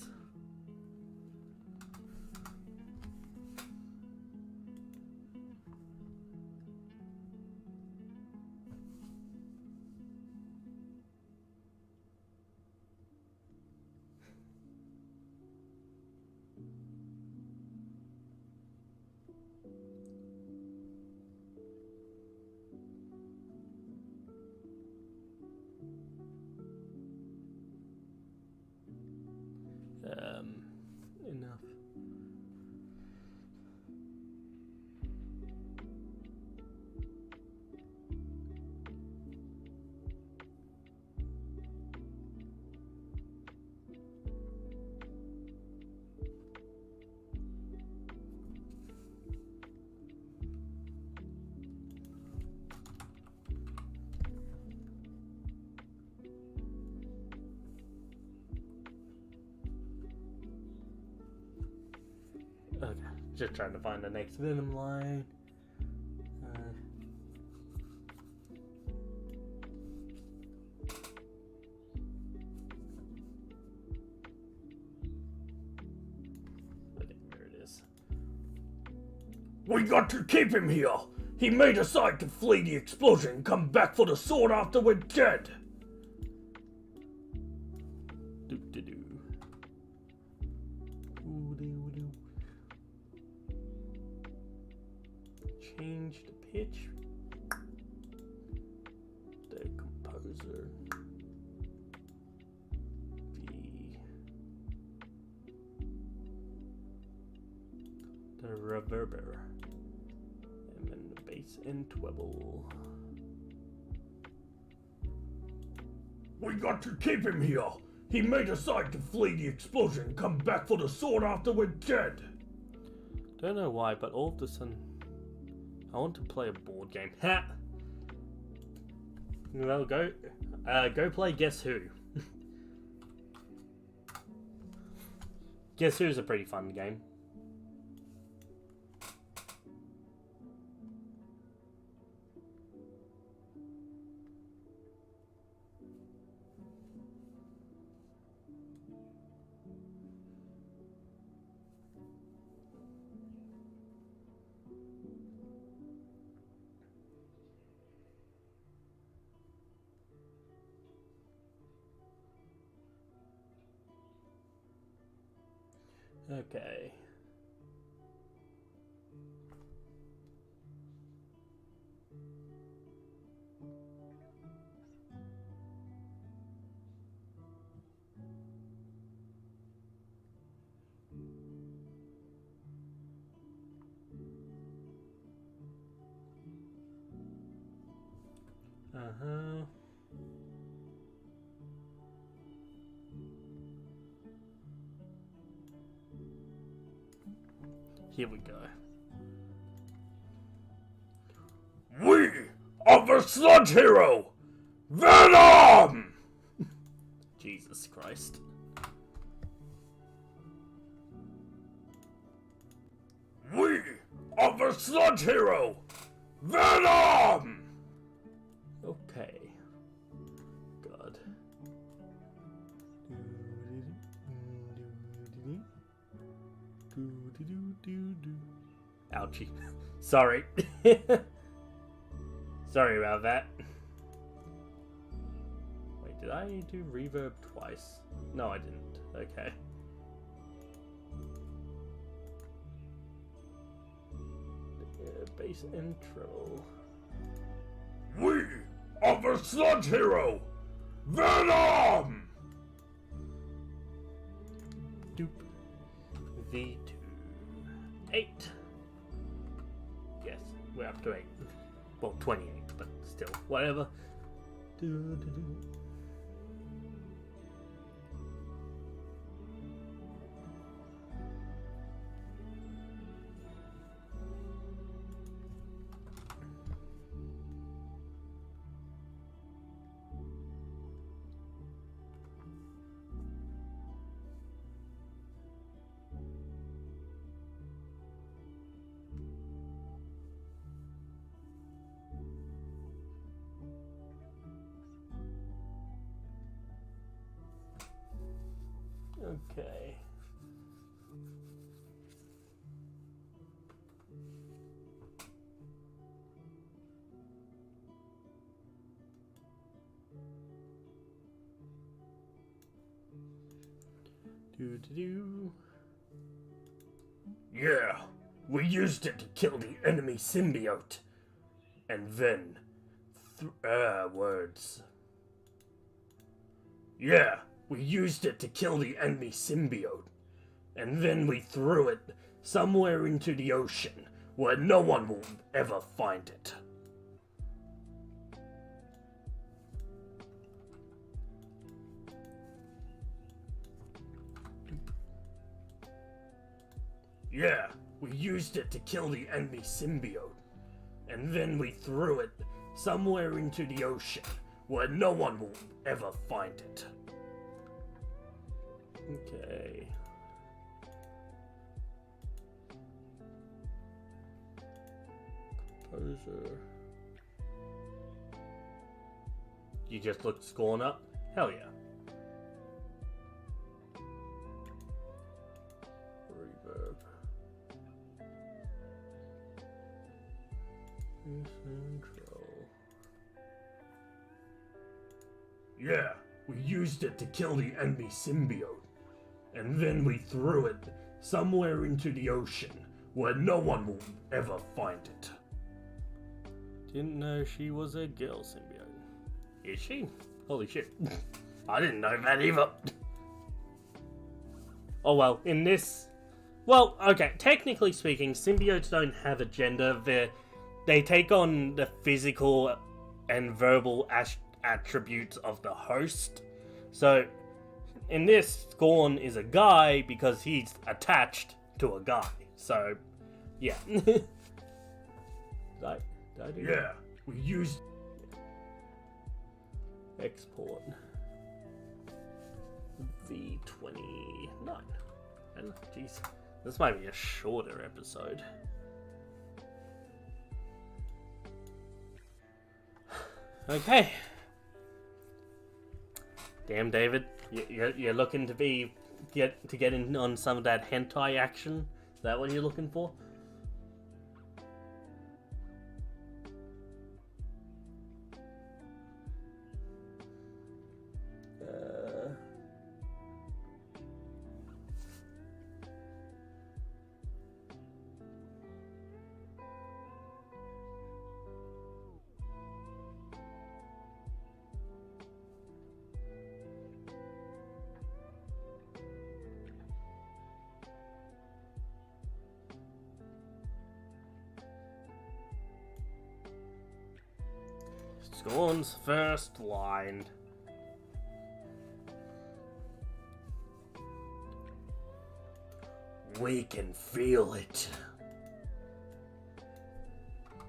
Enough. Okay, just trying to find the next Venom line. Okay, there it is. We got to keep him here. He may decide to flee the explosion and come back for the sword after we're dead. Doo-doo-doo. Ooh-doo-doo. Change the pitch. The composer. The reverber. And then the bass and treble. We got to keep him here. He may decide to flee the explosion and come back for the sword after we're dead. Don't know why, but all of a sudden I want to play a board game. Ha! Well, go play Guess Who. Guess Who's a pretty fun game. Okay. Uh-huh. Here we go. We are the sludge hero, Venom! Jesus Christ. We are the sludge hero, Venom! Okay. God. Ouchie. Sorry. Sorry about that. Wait, did I do reverb twice? No, I didn't. Okay. Bass intro. We are the sludge hero, Venom! Doop. V2. 8. Yes, we're up to 8. Well, 28, but still, whatever. Okay. Do. Yeah, we used it to kill the enemy symbiote. And then... words. Yeah, we used it to kill the enemy symbiote. And then we threw it somewhere into the ocean where no one will ever find it. Yeah, we used it to kill the enemy symbiote. And then we threw it somewhere into the ocean where no one will ever find it. Okay. Composer. You just looked scorn up? Hell yeah. Reverb. Intro. Yeah, we used it to kill the enemy symbiote. And then we threw it somewhere into the ocean where no one will ever find it. Didn't know she was a girl symbiote. Is she? Holy shit. I didn't know that either. Oh well, in this... Well, okay, technically speaking, symbiotes don't have a gender. They take on the physical and verbal attributes of the host. So, in this, Scorn is a guy because he's attached to a guy. So, yeah. Did I do Yeah, that? we used... Export. V29. And, jeez, this might be a shorter episode. Okay. Damn, David, you're looking to get in on some of that hentai action? Is that what you're looking for? Scorn's first line. We can feel it.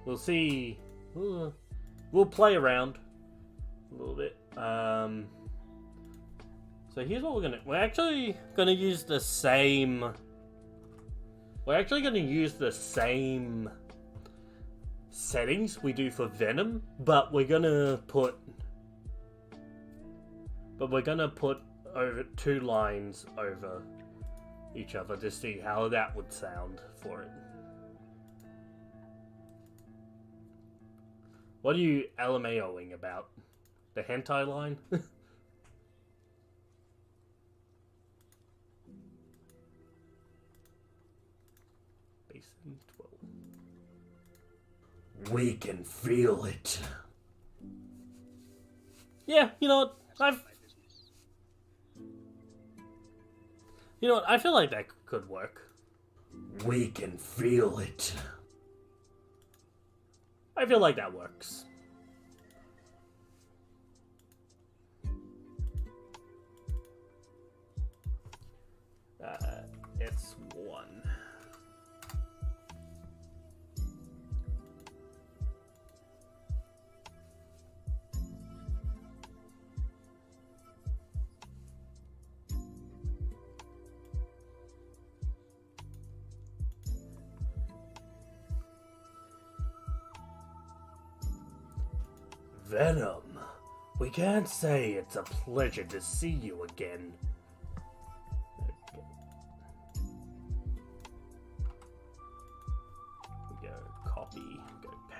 We'll see. We'll play around a little bit. So here's what we're actually gonna use the same. We're actually gonna use the same settings we do for Venom, but we're gonna put over 2 lines over each other to see how that would sound for it. What are you LMAOing about? The hentai line? Basin 12. We can feel it. Yeah, you know what? I feel like that could work. We can feel it. I feel like that works. It's 1. Venom, we can't say it's a pleasure to see you again.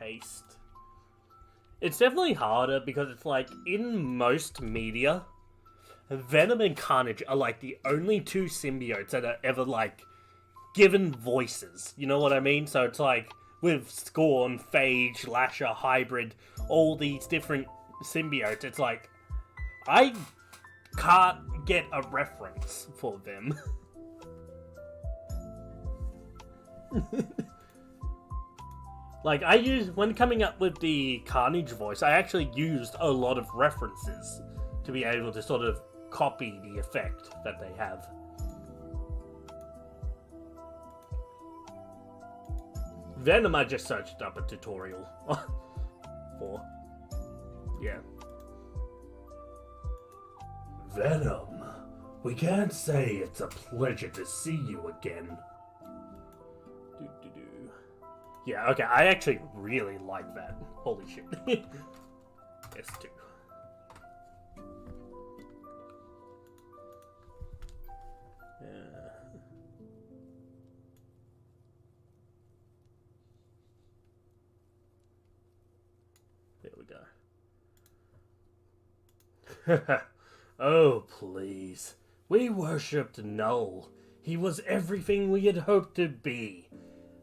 paste. It's definitely harder because it's like, in most media, Venom and Carnage are like the only two symbiotes that are ever like given voices. You know what I mean? So it's like with Scorn, Phage, Lasher, Hybrid, all these different symbiotes, it's like I can't get a reference for them. Like, when coming up with the Carnage voice, I actually used a lot of references to be able to sort of copy the effect that they have. Venom I just searched up a tutorial for. Yeah. Venom, we can't say it's a pleasure to see you again. Yeah, okay, I actually really like that. Holy shit. S2. There we go. Oh, please. We worshipped Null. He was everything we had hoped to be.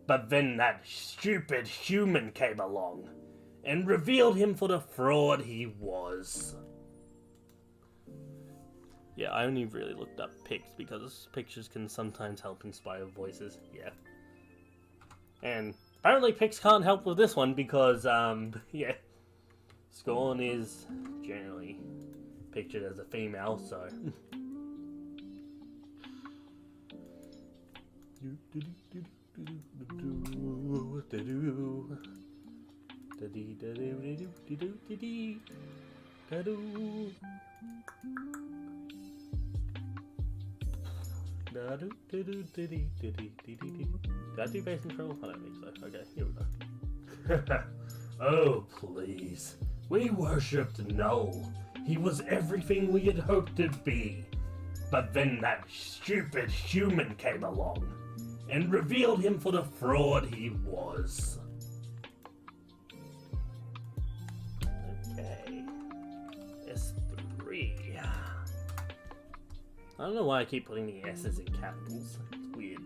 But then that stupid human came along and revealed him for the fraud he was. Yeah, I only really looked up pics because pictures can sometimes help inspire voices. Yeah. And apparently pics can't help with this one because, yeah. Scorn is generally pictured as a female, so... Did I do bass control? I don't think so. Okay, here we go. Oh, please. We worshipped Null. He was everything we had hoped to be. But then that stupid human came along and revealed him for the fraud he was. Okay. S3. I don't know why I keep putting the S's in capitals. It's weird.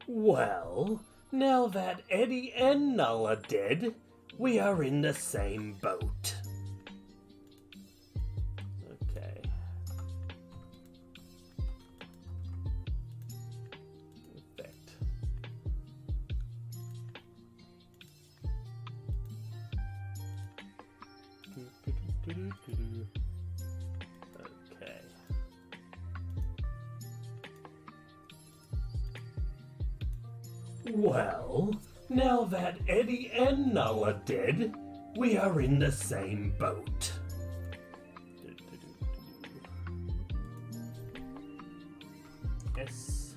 Well, now that Eddie and Null are dead, we are in the same boat. Okay. Effect. Okay. Well, now that Eddie and Null are dead, we are in the same boat. S4.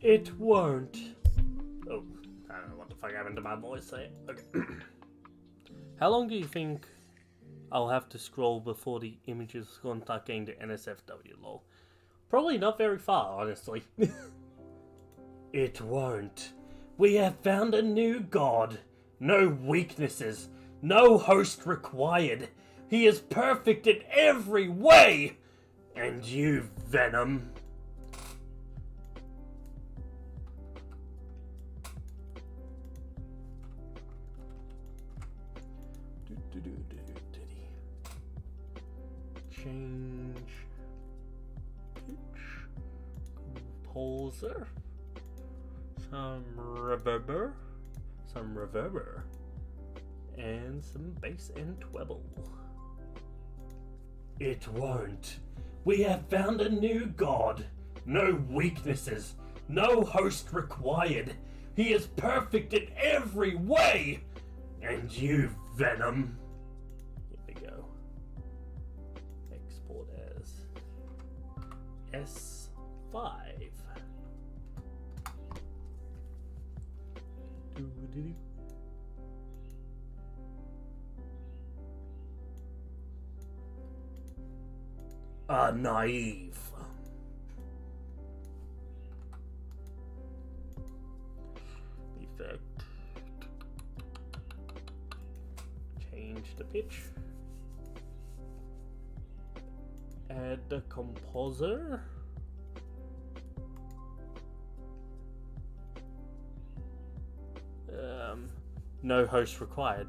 It won't. Oh, I don't know what the fuck happened to my voice there. Okay. How long do you think I'll have to scroll before the images start getting to NSFW, lol? Probably not very far, honestly. It won't. We have found a new god. No weaknesses. No host required. He is perfect in every way. And you, Venom. Change pitch, composer, some reverber, and some bass and treble. It won't. We have found a new god. No weaknesses. No host required. He is perfect in every way. And you, Venom. Here we go. Export as S5. Doo-doo-doo. Naive. Effect. Change the pitch. Add the composer. No host required.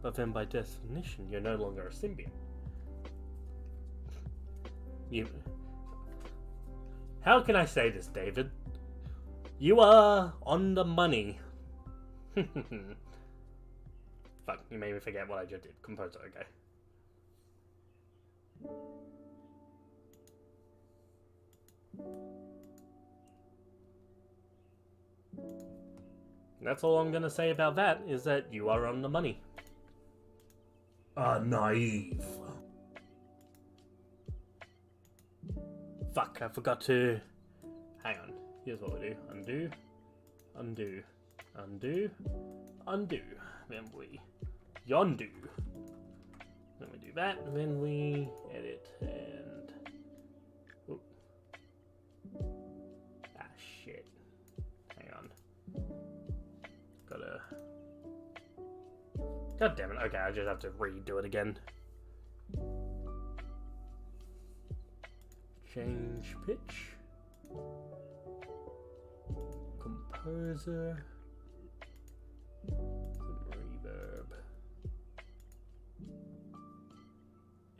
But then by definition, you're no longer a symbiote. How can I say this, David? You are on the money. Fuck, you made me forget what I just did. Composer, okay. That's all I'm gonna say about that, is that you are on the money. Naive. Fuck, I forgot to... Hang on. Here's what we do. Undo. Undo. Undo. Undo. Then we yondu. Then we do that, and then we edit and... Oop. Ah, shit. Hang on. Gotta... God damn it. Okay, I just have to redo it again. Change pitch. Composer. Some reverb.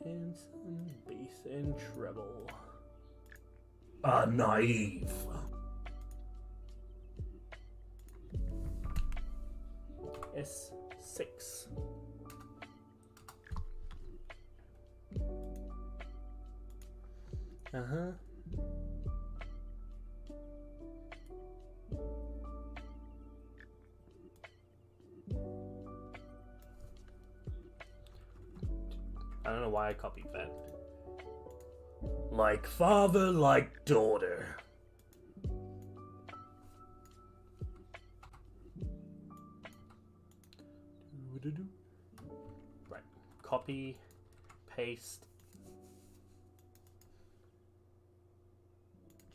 And some bass and treble. Naive. S6. Uh-huh. I don't know why I copied that. Like father, like daughter. Right. Copy, paste.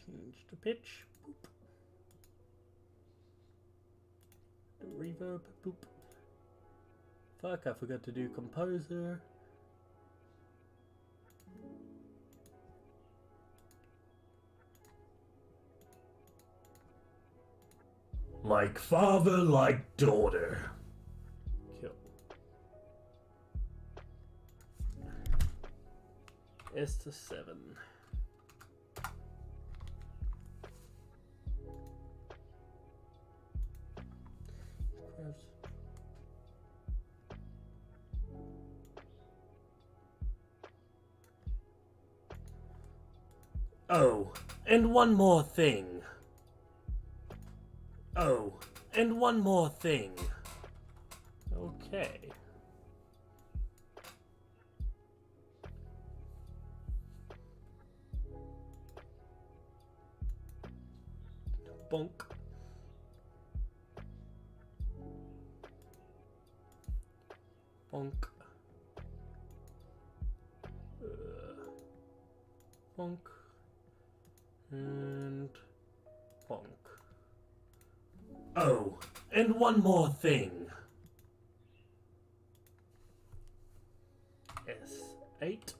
Change the pitch. Boop. The reverb. Boop. Fuck, I forgot to do composer. Like father, like daughter. Kill. S to 7. Oh, and one more thing. Oh, and one more thing. Okay. Bonk. Bonk. Bonk. And bonk. Oh, and one more thing. S8.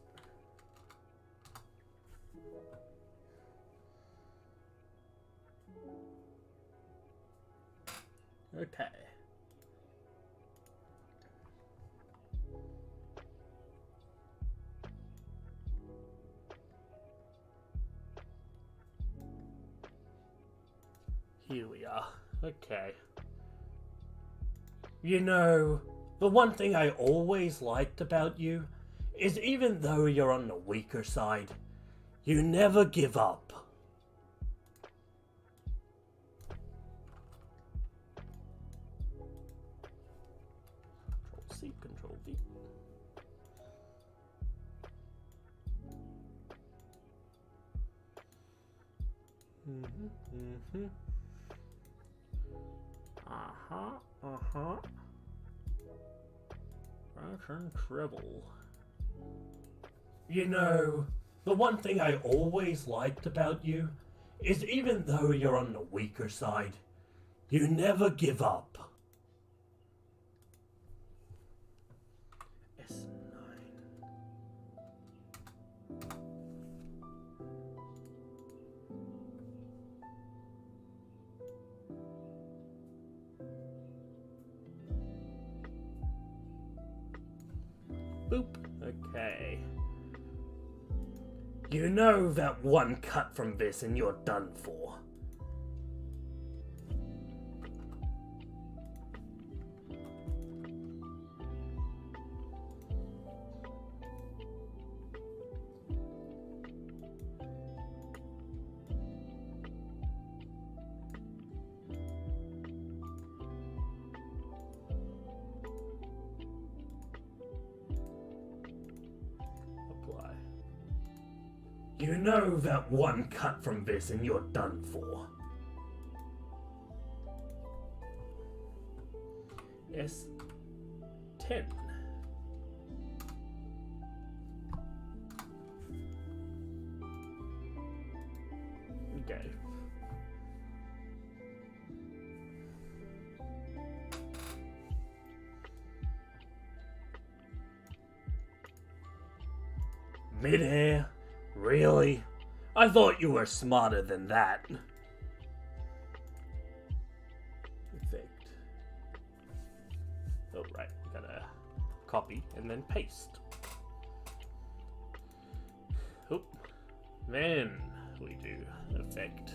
Okay. Here we are. Okay. You know, the one thing I always liked about you is even though you're on the weaker side, you never give up. C, Control V. Russian treble. You know, the one thing I always liked about you is even though you're on the weaker side, you never give up. S9. Boop. Okay. You know that one cut from this and you're done for. Apply. You know that one cut from this and you're done for. S10. Okay. Midair? Really? I thought you were smarter than that. Effect. Oh, right. We gotta copy and then paste. Oop. Then we do effect.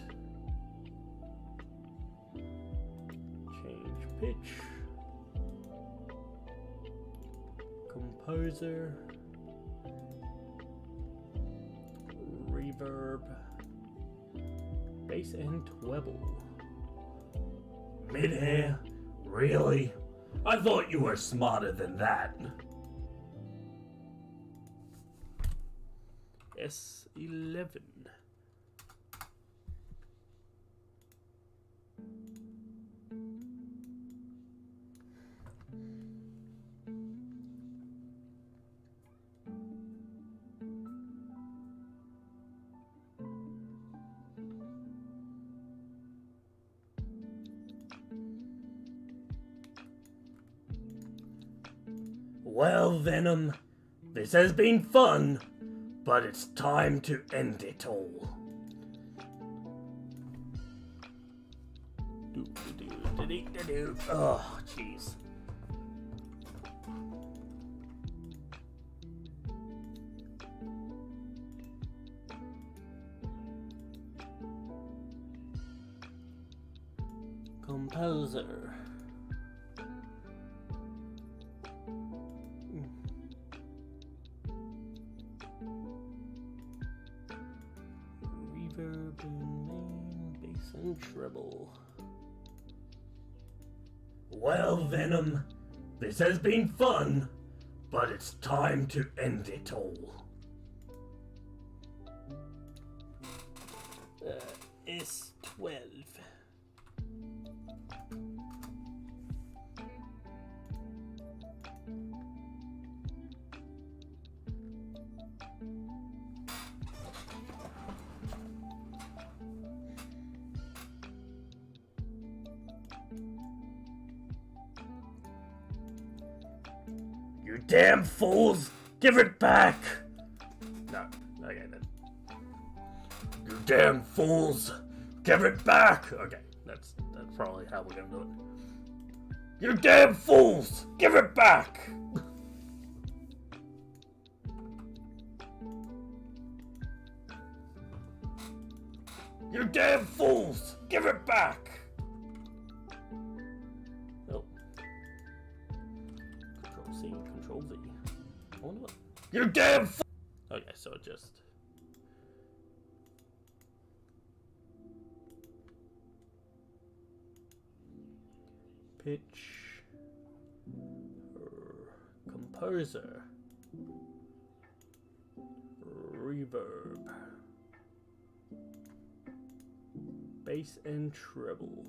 Change pitch. Composer. Reverb. Bass and treble. Midair? Really? I thought you were smarter than that. S11. Well, Venom, this has been fun, but it's time to end it all. Oh, jeez. Composer. Reverb and main, bass and treble. Well, Venom, this has been fun, but it's time to end it all. S12. You damn fools! Give it back! No. Okay then. You damn fools! Give it back! Okay, that's probably how we're gonna do it. You damn fools! Give it back! You damn fools! Give it back! Oh. Control C, Control V. I wonder what. You damn fools! Okay, so it just. Pitch. composer. Reverb. Bass and treble.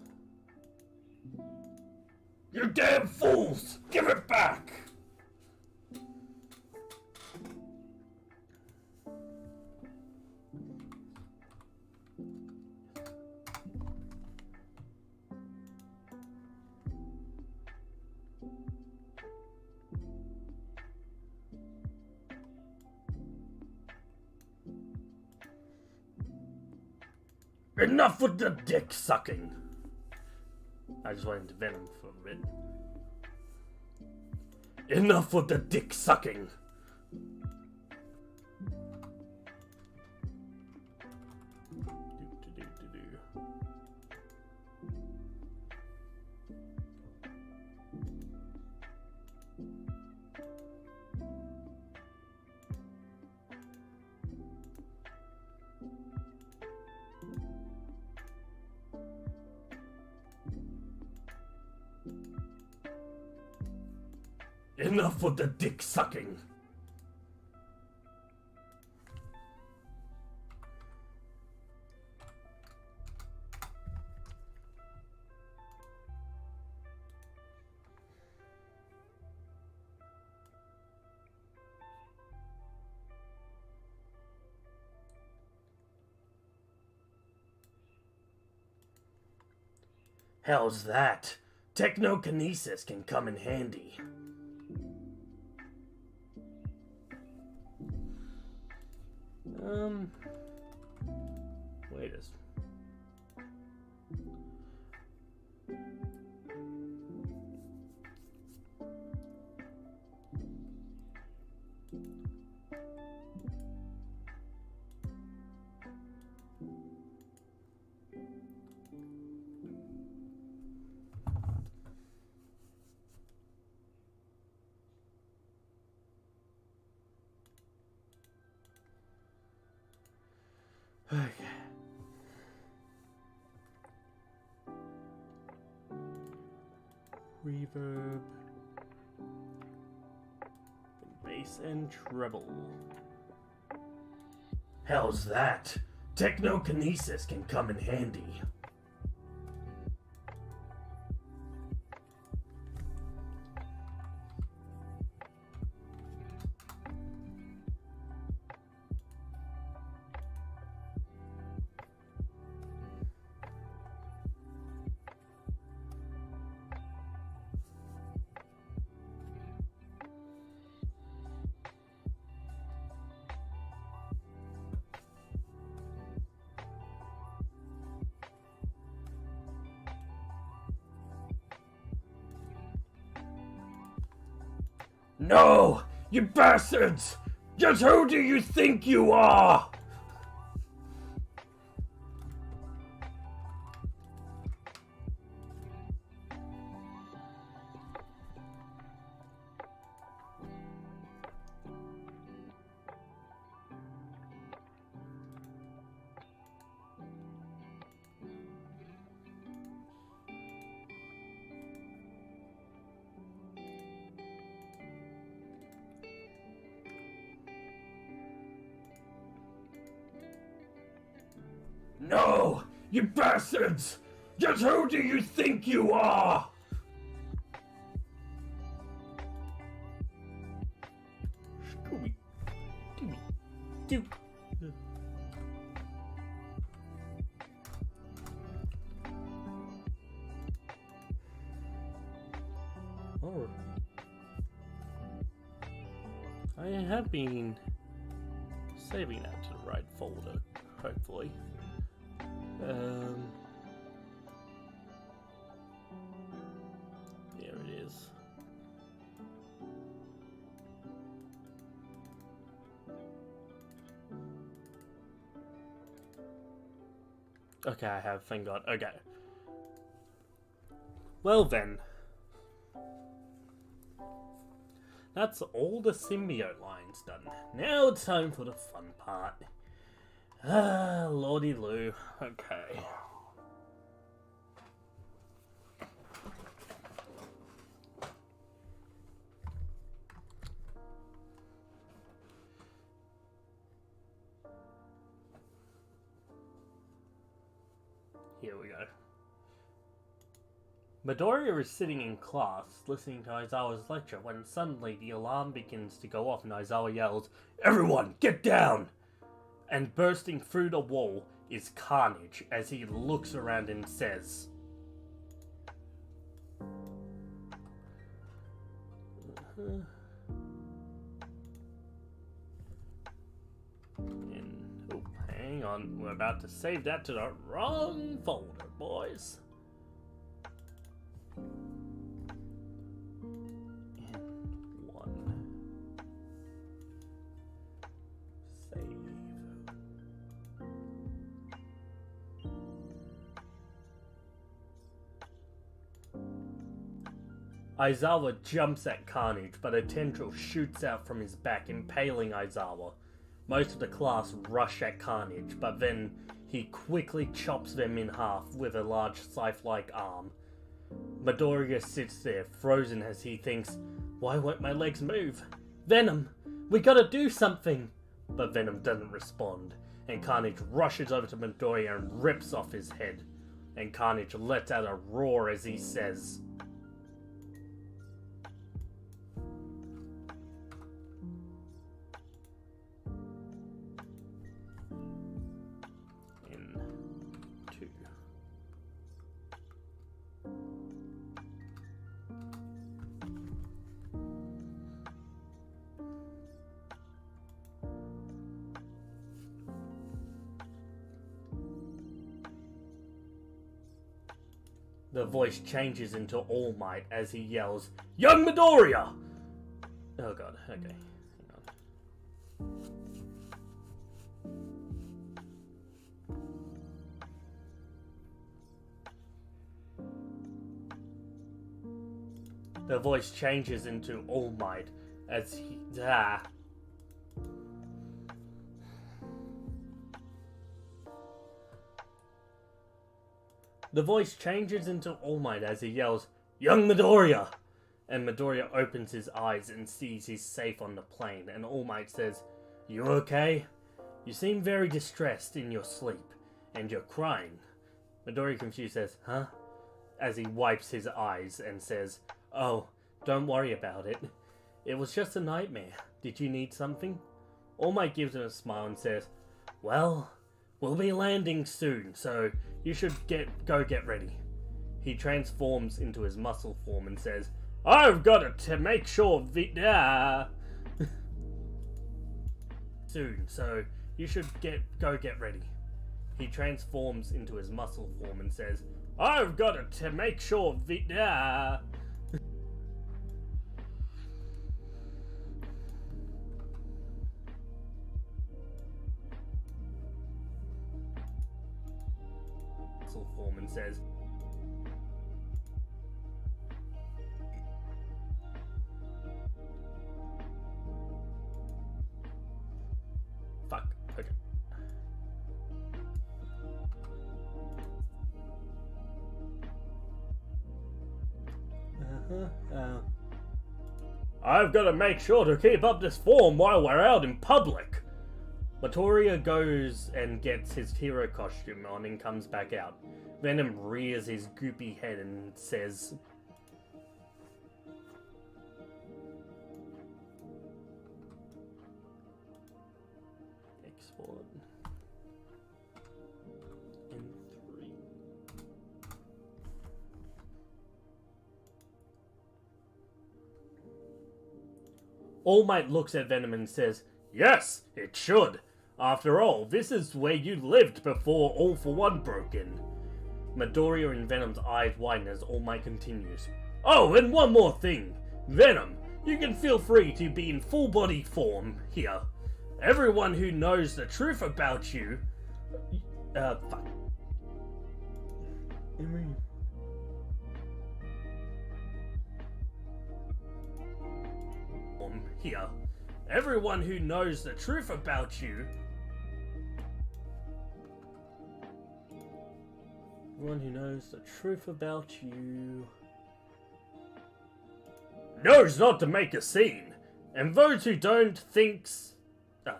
You damn fools! Give it back! Enough with the dick sucking! I just went into Venom for a bit. Enough with the dick sucking! Enough with the dick sucking! How's that? Technokinesis can come in handy. Wait a second. Okay. Reverb, bass and treble. How's that? Technokinesis can come in handy. No! You bastards! Just who do you think you are? No! You bastards! Just who do you think you are? Scooby, Dooby, Doo. Oh, I have been saving that to the right folder, hopefully. There it is. Okay, I have, thank God. Okay. Well then. That's all the symbiote lines done. Now it's time for the fun part. Ah, lordy loo. Okay. Here we go. Midoriya is sitting in class, listening to Aizawa's lecture, when suddenly the alarm begins to go off and Aizawa yells, "Everyone, get down!" And bursting through the wall is Carnage as he looks around and says, oh, hang on, we're about to save that to the wrong folder, boys. Aizawa jumps at Carnage, but a tendril shoots out from his back, impaling Aizawa. Most of the class rush at Carnage, but then he quickly chops them in half with a large scythe-like arm. Midoriya sits there, frozen as he thinks, "Why won't my legs move? Venom! We gotta do something!" But Venom doesn't respond, and Carnage rushes over to Midoriya and rips off his head. And Carnage lets out a roar as he says, the voice changes into All Might as he yells, "Young Midoriya!" Oh god, okay, hang on. The voice changes into All Might as he... The voice changes into All Might as he yells, "Young Midoriya!" And Midoriya opens his eyes and sees he's safe on the plane, and All Might says, "You okay? You seem very distressed in your sleep, and you're crying." Midoriya confused says, "Huh?" as he wipes his eyes and says, "Oh, don't worry about it. It was just a nightmare. Did you need something?" All Might gives him a smile and says, "Well, we'll be landing soon, so you should go get ready." He transforms into his muscle form and says, "I've got to make sure soon, so you should go get ready." He transforms into his muscle form and says, "I've got to make sure form and says, "Fuck, okay." "I've got to make sure to keep up this form while we're out in public." Midoriya goes and gets his hero costume on and comes back out. Venom rears his goopy head and says, "Export in 3." All Might looks at Venom and says, "Yes, it should. After all, this is where you lived before All for One broke in." Midoriya and Venom's eyes widen as All Might continues. "Oh, and one more thing. Venom, you can feel free to be in full body form here. Everyone who knows the truth about you... fuck. Here. Everyone who knows the truth about you... Everyone who knows the truth about you... knows not to make a scene. And those who don't thinks... God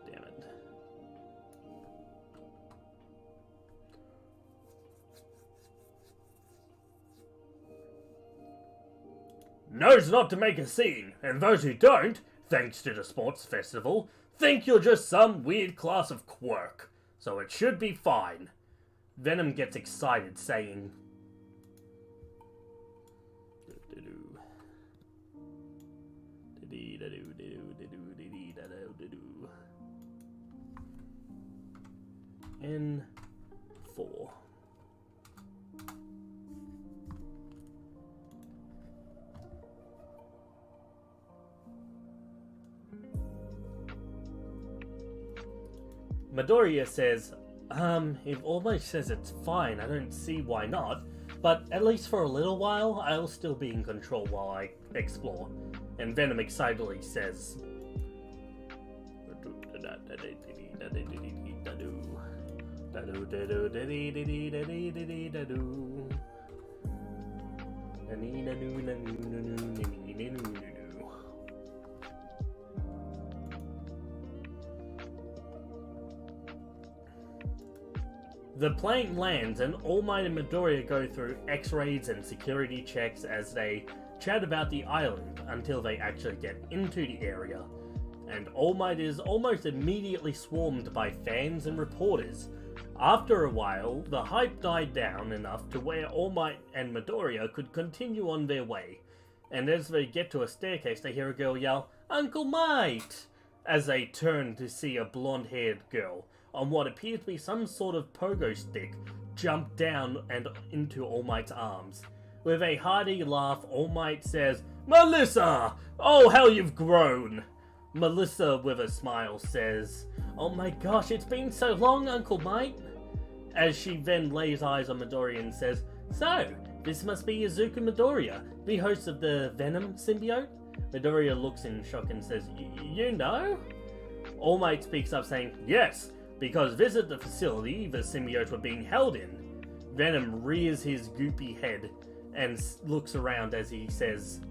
damn it. knows not to make a scene, and those who don't, thanks to the sports festival, think you're just some weird class of quirk. So it should be fine. Venom gets excited, saying, N4. Midoriya says, if Almighty says it's fine, I don't see why not, but at least for a little while, I'll still be in control while I explore. And Venom excitedly says, The plane lands and All Might and Midoriya go through x-rays and security checks as they chat about the island until they actually get into the area. And All Might is almost immediately swarmed by fans and reporters. After a while, the hype died down enough to where All Might and Midoriya could continue on their way. And as they get to a staircase, they hear a girl yell, "Uncle Might!" as they turn to see a blonde-haired girl on what appears to be some sort of pogo stick jump down and into All Might's arms. With a hearty laugh, All Might says, "Melissa! Oh, how you've grown!" Melissa, with a smile, says, "Oh my gosh, it's been so long, Uncle Might!" As she then lays eyes on Midoriya and says, "So, this must be Izuku Midoriya, the host of the Venom symbiote?" Midoriya looks in shock and says, "You know?" All Might speaks up saying, "Yes, because visit the facility the symbiotes were being held in." Venom rears his goopy head and looks around as he says,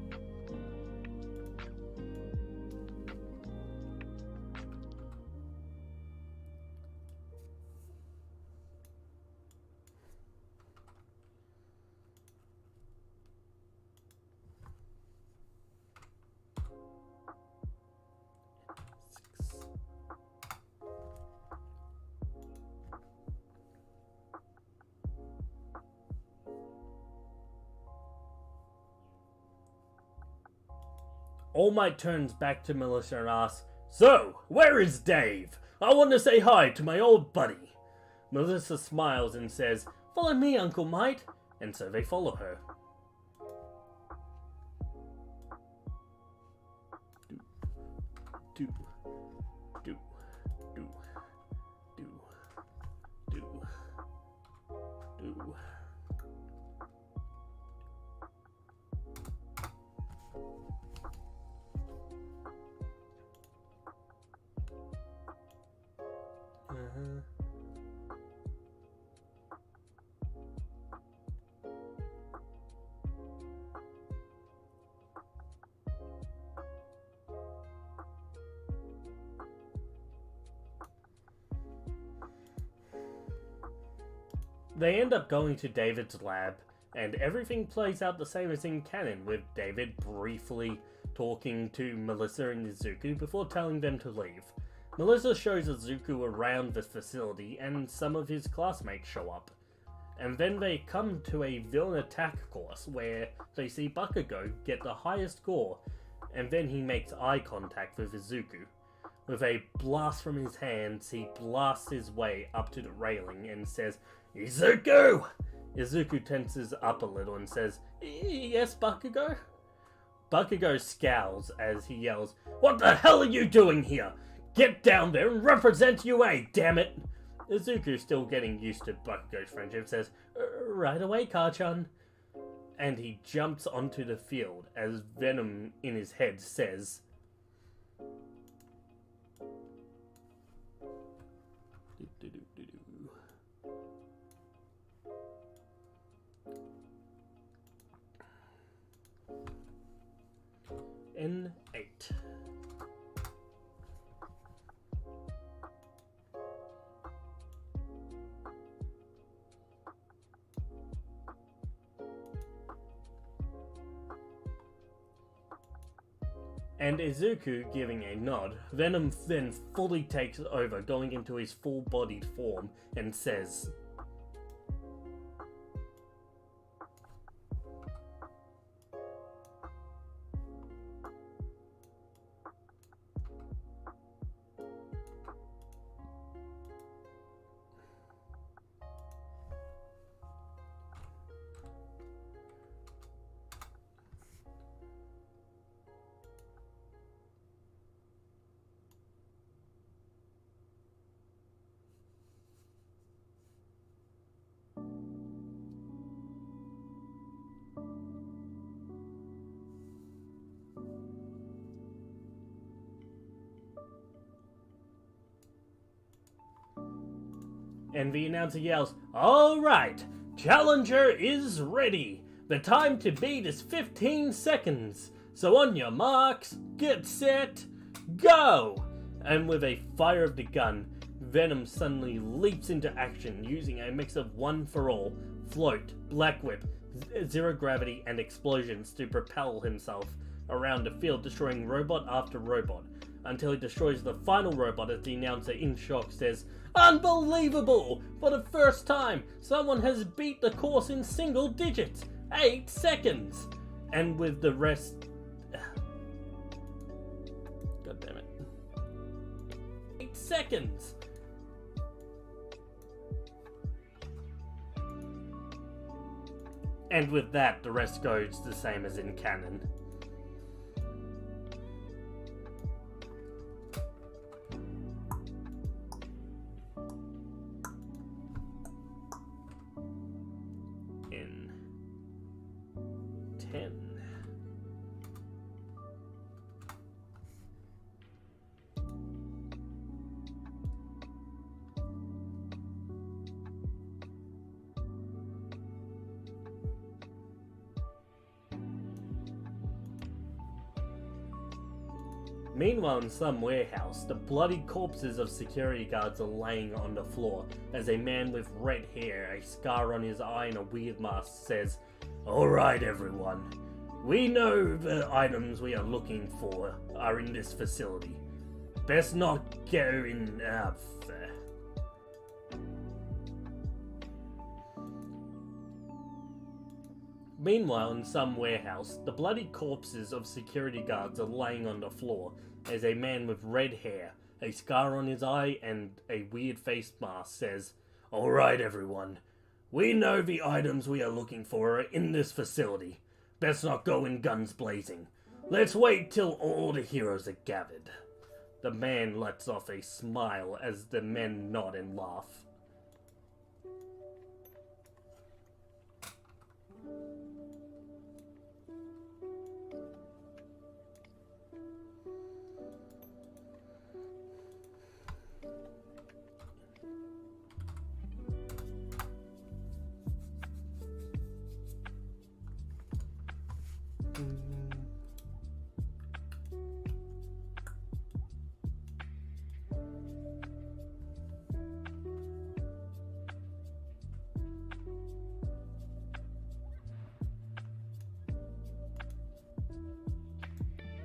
All Might turns back to Melissa and asks, "So, where is Dave? I want to say hi to my old buddy." Melissa smiles and says, "Follow me, Uncle Might," and so they follow her. Do, do, do, do, do, do. They end up going to David's lab, and everything plays out the same as in canon, with David briefly talking to Melissa and Izuku before telling them to leave. Melissa shows Izuku around the facility, and some of his classmates show up. And then they come to a villain attack course, where they see Bakugo get the highest score, and then he makes eye contact with Izuku. With a blast from his hands, he blasts his way up to the railing and says, "Izuku!" Izuku tenses up a little and says, "Yes, Bakugo?" Bakugo scowls as he yells, "What the hell are you doing here? Get down there and represent UA, damn it!" Izuku, still getting used to Bakugo's friendship, says, "Right away, Kachan." And he jumps onto the field as Venom in his head says, N8. And Izuku giving a nod, Venom then fully takes over, going into his full-bodied form, and says, and the announcer yells, "Alright, Challenger is ready! The time to beat is 15 seconds! So on your marks, get set, go!" And with a fire of the gun, Venom suddenly leaps into action using a mix of One for All, Float, Black Whip, Zero Gravity, and Explosions to propel himself around the field, destroying robot after robot, until he destroys the final robot as the announcer in shock says, "Unbelievable! For the first time, someone has beat the course in single digits! 8 seconds!" And with the rest... God damn it. 8 seconds! And with that, the rest goes the same as in canon. In 10. Meanwhile, in some warehouse, the bloody corpses of security guards are laying on the floor as a man with red hair, a scar on his eye, and a weird mask says, "Alright everyone, we know the items we are looking for are in this facility. Best not go in there." Meanwhile, in some warehouse, the bloody corpses of security guards are laying on the floor as a man with red hair, a scar on his eye, and a weird face mask says, "Alright everyone, we know the items we are looking for are in this facility. Best not go in guns blazing. Let's wait till all the heroes are gathered." The man lets off a smile as the men nod and laugh.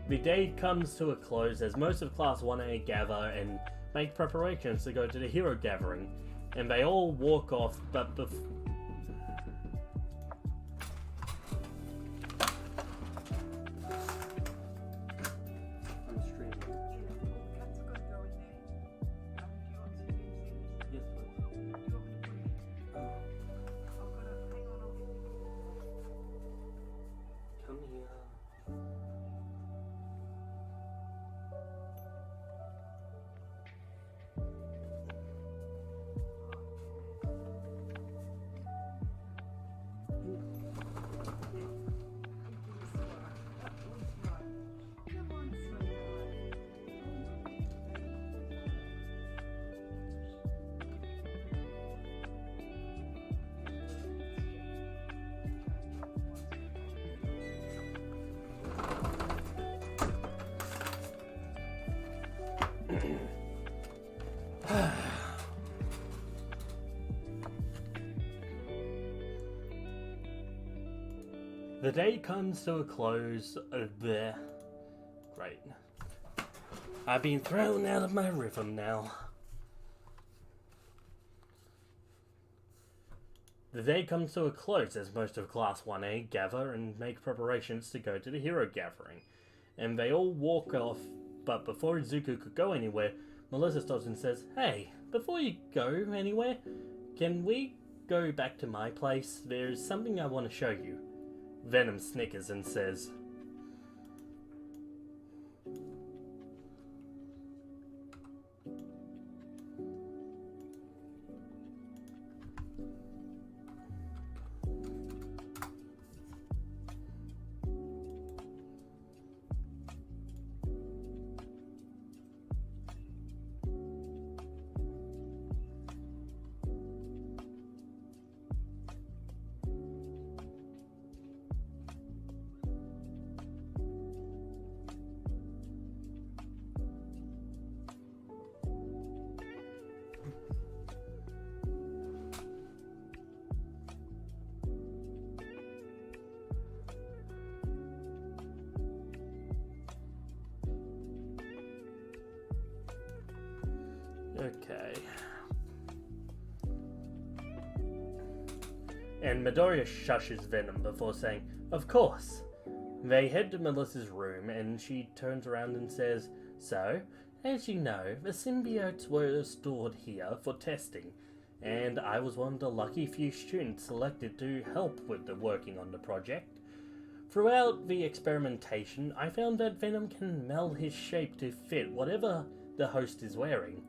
The day comes to a close as most of Class 1A gather and make preparations to go to the hero gathering, and they all walk off, but the day comes to a close. great. I've been thrown out of my rhythm now. The day comes to a close as most of Class 1A gather and make preparations to go to the hero gathering. And they all walk off, but before Izuku could go anywhere, Melissa stops and says, "Hey, before you go anywhere, can we go back to my place? There's something I want to show you." Venom snickers and says, "Okay." And Midoriya shushes Venom before saying, "Of course." They head to Melissa's room and she turns around and says, "So, as you know, the symbiotes were stored here for testing, and I was one of the lucky few students selected to help with the working on the project. Throughout the experimentation, I found that Venom can meld his shape to fit whatever the host is wearing."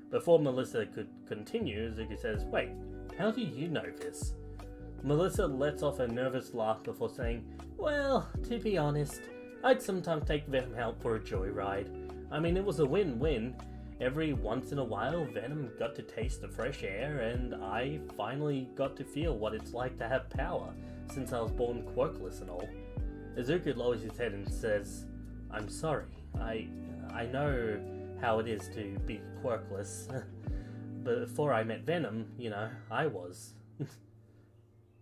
Before Melissa could continue, Izuku says, "Wait, how do you know this?" Melissa lets off a nervous laugh before saying, "Well, to be honest, I'd sometimes take Venom out for a joyride. I mean, it was a win-win. Every once in a while, Venom got to taste the fresh air, and I finally got to feel what it's like to have power, since I was born quirkless and all." Izuku lowers his head and says, "I'm sorry. I know how it is to be quirkless. But before I met Venom, you know, I was."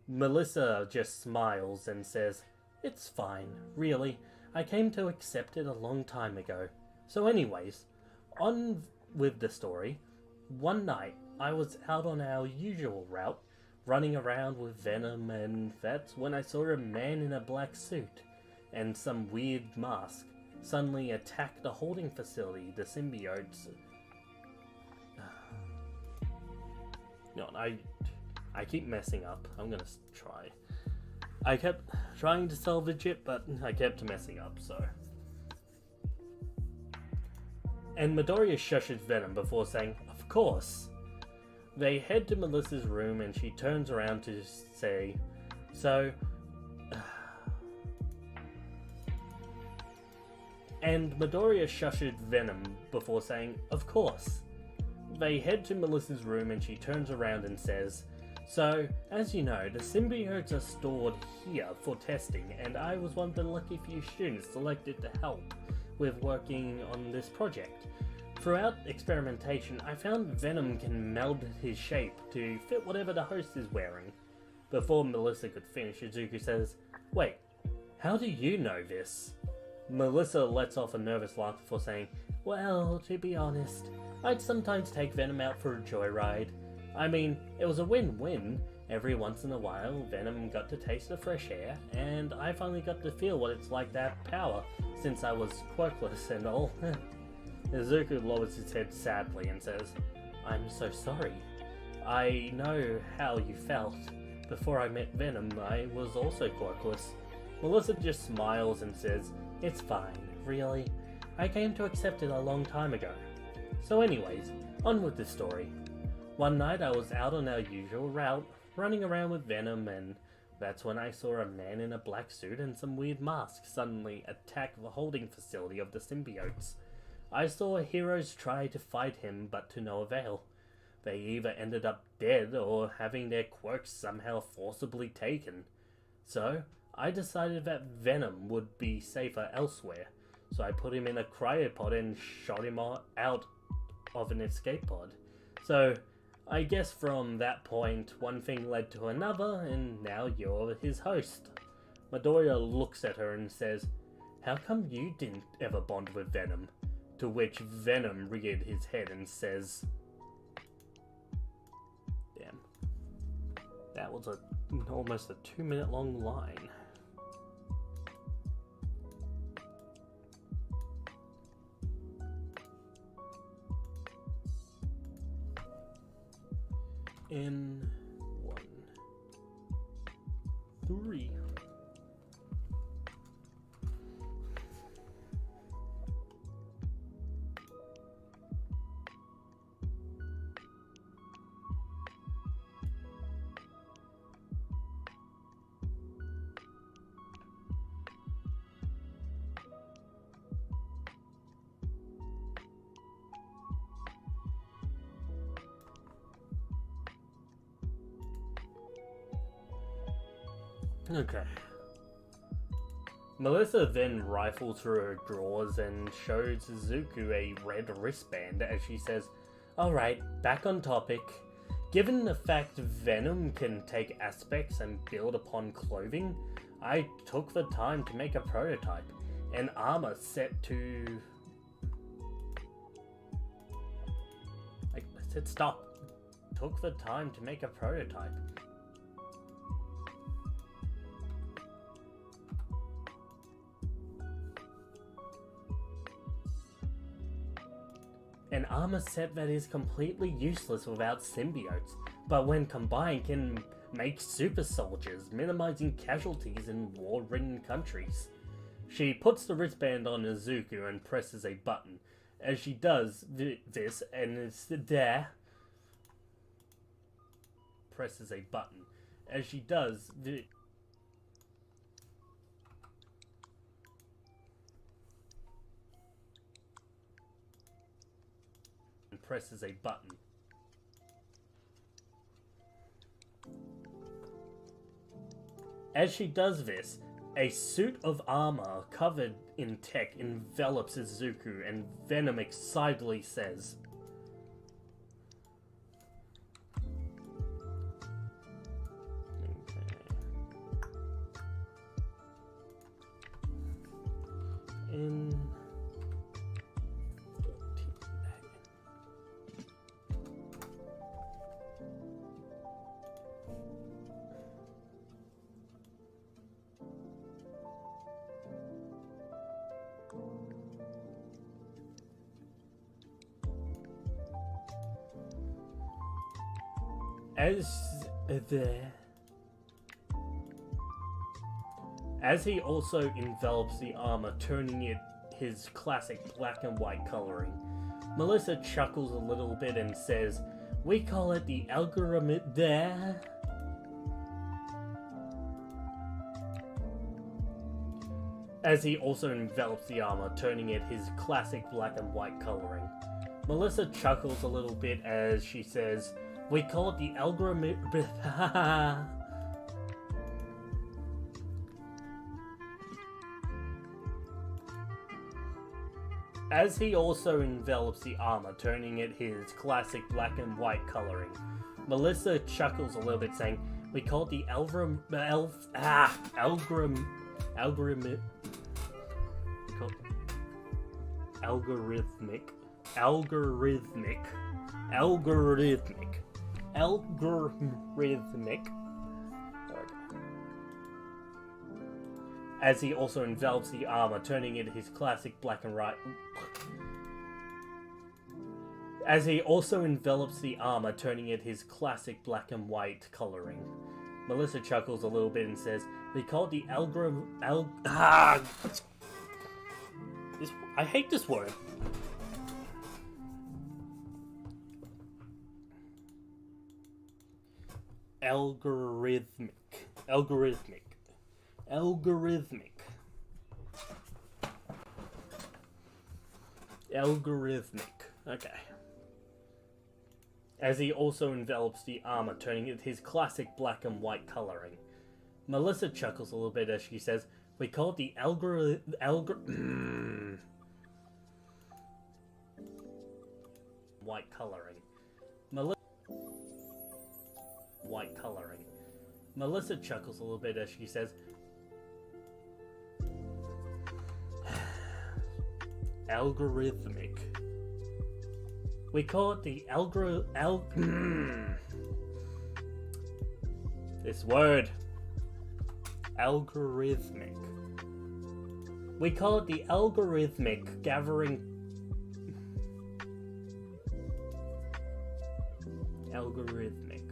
Melissa just smiles and says, "It's fine, really. I came to accept it a long time ago. So anyways, on with the story. One night, I was out on our usual route, running around with Venom, and that's when I saw a man in a black suit and some weird mask suddenly attack the holding facility the symbiotes..." No, I keep messing up. I'm gonna try. I kept trying to salvage it, but I kept messing up, so... And Midoriya shushes Venom before saying, "Of course." They head to Melissa's room and she turns around to say, "So..." And Midoriya shushes Venom before saying, "Of course." They head to Melissa's room and she turns around and says, "So, as you know, the symbiotes are stored here for testing, and I was one of the lucky few students selected to help with working on this project. Throughout experimentation, I found Venom can meld his shape to fit whatever the host is wearing." Before Melissa could finish, Izuku says, "Wait, how do you know this?" Melissa lets off a nervous laugh before saying, "Well, to be honest, I'd sometimes take Venom out for a joyride. I mean, it was a win-win. Every once in a while, Venom got to taste the fresh air, and I finally got to feel what it's like to have power, since I was quirkless and all." Izuku lowers his head sadly and says, "I'm so sorry. I know how you felt. Before I met Venom, I was also quirkless." Melissa just smiles and says, "It's fine, really. I came to accept it a long time ago. So anyways, on with the story. One night I was out on our usual route, running around with Venom, and that's when I saw a man in a black suit and some weird mask suddenly attack the holding facility of the symbiotes. I saw heroes try to fight him, but to no avail. They either ended up dead or having their quirks somehow forcibly taken. So, I decided that Venom would be safer elsewhere, so I put him in a cryopod and shot him out of an escape pod. So, I guess from that point, one thing led to another, and now you're his host." Midoriya looks at her and says, how come you didn't ever bond with Venom? To which Venom reared his head and says, damn, that was almost a 2-minute long line. In 1, 3. Okay. Melissa then rifles through her drawers and shows Zuko a red wristband as she says, "Alright, back on topic. Given the fact Venom can take aspects and build upon clothing, I took the time to make a prototype. An armor set to..." I said stop. Took the time to make a prototype. An armor set that is completely useless without symbiotes, but when combined can make super soldiers, minimizing casualties in war-ridden countries. She puts the wristband on Izuku and presses a button. As she does this, and it's there, presses a button. As she does presses a button. As she does this, a suit of armor covered in tech envelops Izuku, and Venom excitedly says, in as he also envelops the armor, turning it his classic black and white coloring. Melissa chuckles a little bit and says, "We call it the algorithm there." As he also envelops the armor, turning it his classic black and white coloring. Melissa chuckles a little bit as she says, "We call it the algorithm." As he also envelops the armor, turning it his classic black and white coloring. Melissa chuckles a little bit, saying, "We call it the algorithmic. As he also envelops the armor, turning it his classic black and white. As he also envelops the armor, turning it his classic black and white coloring. Melissa chuckles a little bit and says, "We call it the I hate this word. Algorithmic. Okay. As he also envelops the armor, turning it his classic black and white coloring. Melissa chuckles a little bit as she says, "We call it the white coloring." White coloring. Melissa chuckles a little bit as she says, algorithmic. We call it the this word. Algorithmic. We call it the algorithmic gathering. Algorithmic.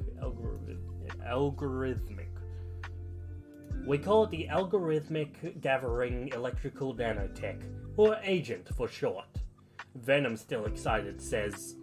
We call it the algorithmic gathering electrical nanotech, or agent for short. Venom, still excited, says,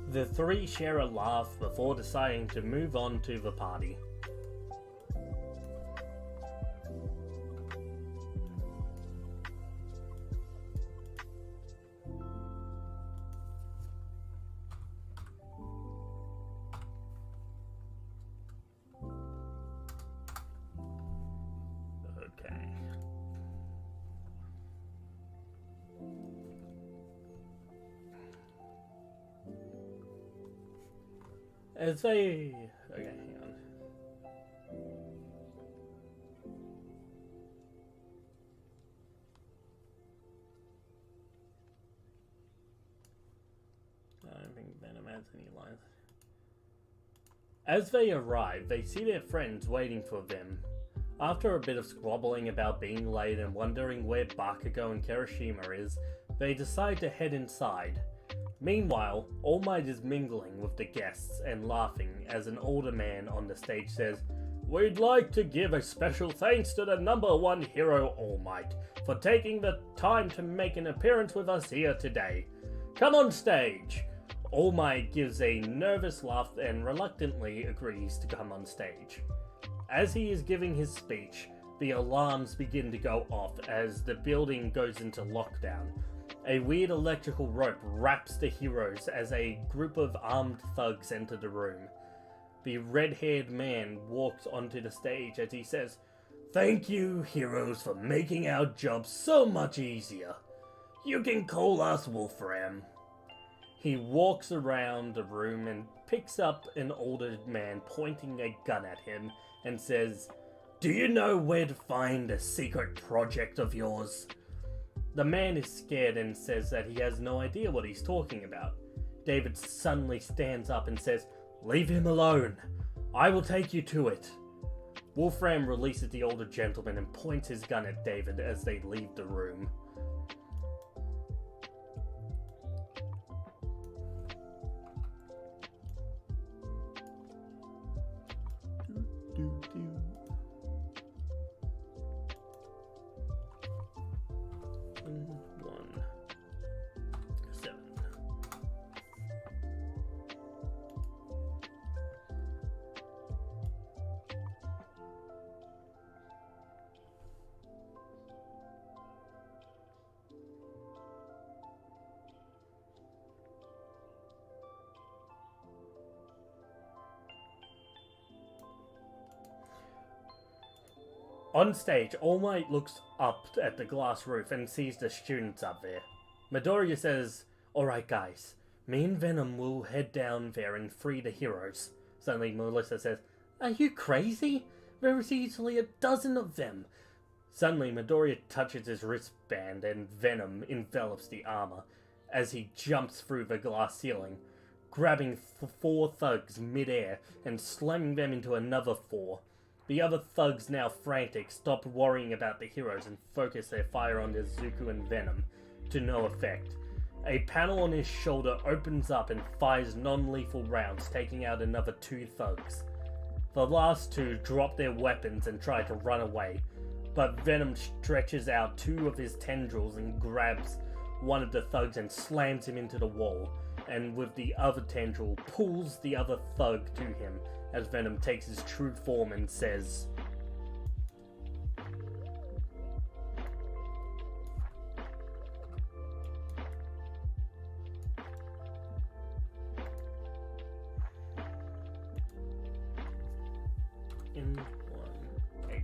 the three share a laugh before deciding to move on to the party. Okay. As they... Okay, hang on. I don't think Venom has any lines. As they arrive, they see their friends waiting for them. After a bit of squabbling about being late and wondering where Bakugo and Kirishima is, they decide to head inside. Meanwhile, All Might is mingling with the guests and laughing as an older man on the stage says, "We'd like to give a special thanks to the #1 hero All Might for taking the time to make an appearance with us here today. Come on stage!" All Might gives a nervous laugh and reluctantly agrees to come on stage. As he is giving his speech, the alarms begin to go off as the building goes into lockdown. A weird electrical rope wraps the heroes as a group of armed thugs enter the room. The red-haired man walks onto the stage as he says, "Thank you, heroes, for making our job so much easier. You can call us Wolfram." He walks around the room and picks up an older man pointing a gun at him and says, "Do you know where to find a secret project of yours?" The man is scared and says that he has no idea what he's talking about. David suddenly stands up and says, "Leave him alone. I will take you to it." Wolfram releases the older gentleman and points his gun at David as they leave the room. On stage, All Might looks up at the glass roof and sees the students up there. Midoriya says, "Alright guys, me and Venom will head down there and free the heroes." Suddenly Melissa says, "Are you crazy? There is easily a dozen of them." Suddenly Midoriya touches his wristband and Venom envelops the armor as he jumps through the glass ceiling, grabbing 4 thugs mid-air and slamming them into another 4. The other thugs, now frantic, stop worrying about the heroes and focus their fire on Izuku and Venom, to no effect. A panel on his shoulder opens up and fires non-lethal rounds, taking out another 2 thugs. The last 2 drop their weapons and try to run away, but Venom stretches out 2 of his tendrils and grabs one of the thugs and slams him into the wall, and with the other tendril pulls the other thug to him, as Venom takes his true form and says, in 1-8.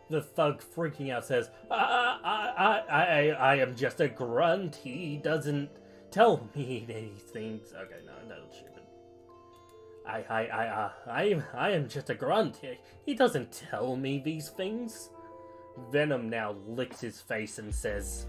The thug, freaking out, says, I am just a grunt. He doesn't tell me these things. Okay, no, that's stupid. I am just a grunt. He doesn't tell me these things. Venom now licks his face and says,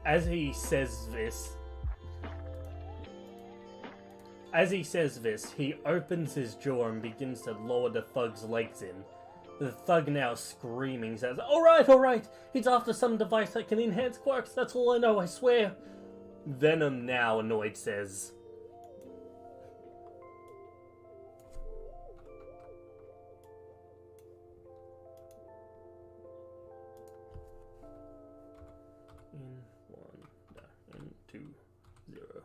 As he says this, he opens his jaw and begins to lower the thug's legs in. The thug, now screaming, says, Alright, it's after some device that can enhance quirks, that's all I know, I swear. Venom, now annoyed, says, in 2-0.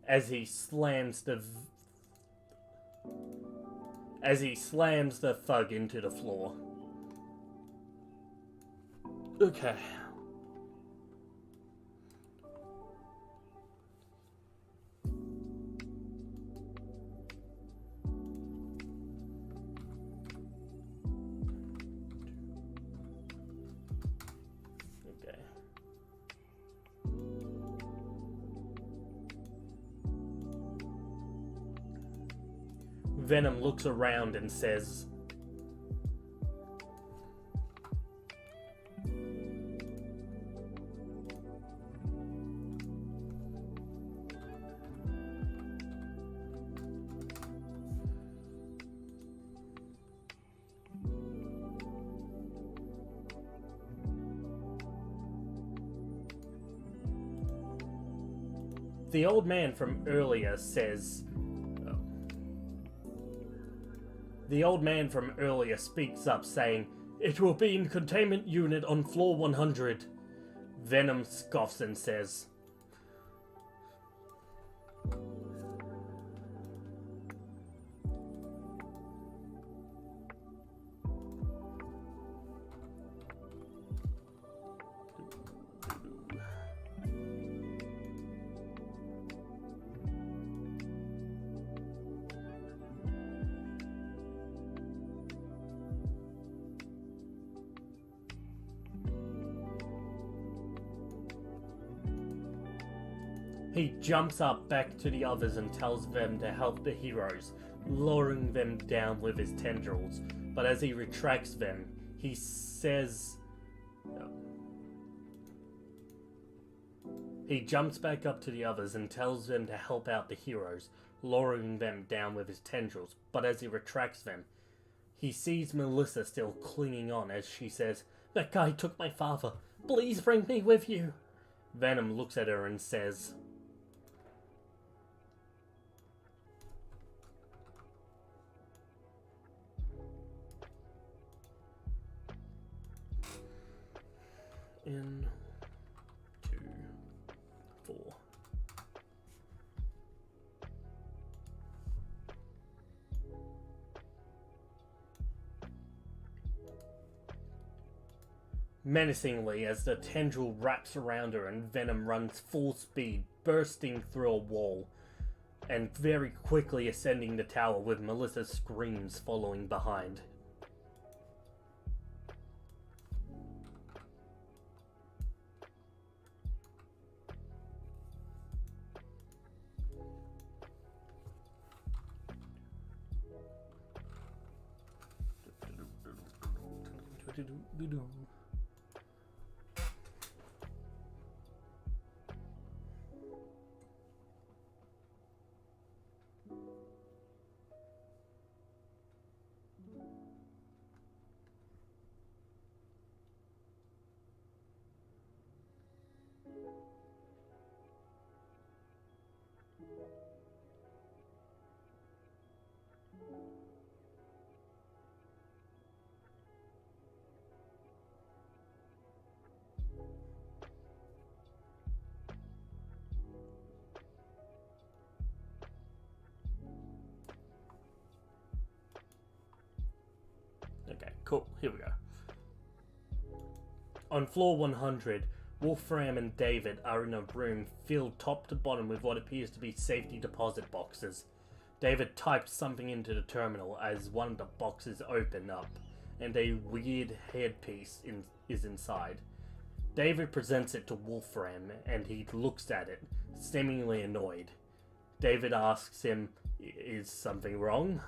As he slams the thug into the floor. Okay. Venom looks around and says, the old man from earlier says, The old man from earlier speaks up, saying, It will be in containment unit on floor 100. Venom scoffs and says, He jumps up back to the others and tells them to help the heroes, lowering them down with his tendrils. But as he retracts them, he says... He jumps back up to the others and tells them to help out the heroes, lowering them down with his tendrils. But as he retracts them, he sees Melissa still clinging on as she says, That guy took my father. Please bring me with you. Venom looks at her and says, in 2-4. Menacingly, as the tendril wraps around her and Venom runs full speed, bursting through a wall, and very quickly ascending the tower with Melissa's screams following behind. Okay, cool. Here we go. On floor 100, Wolfram and David are in a room filled top to bottom with what appears to be safety deposit boxes. David types something into the terminal as one of the boxes open up, and a weird headpiece is inside. David presents it to Wolfram, and he looks at it, seemingly annoyed. David asks him, "Is something wrong?"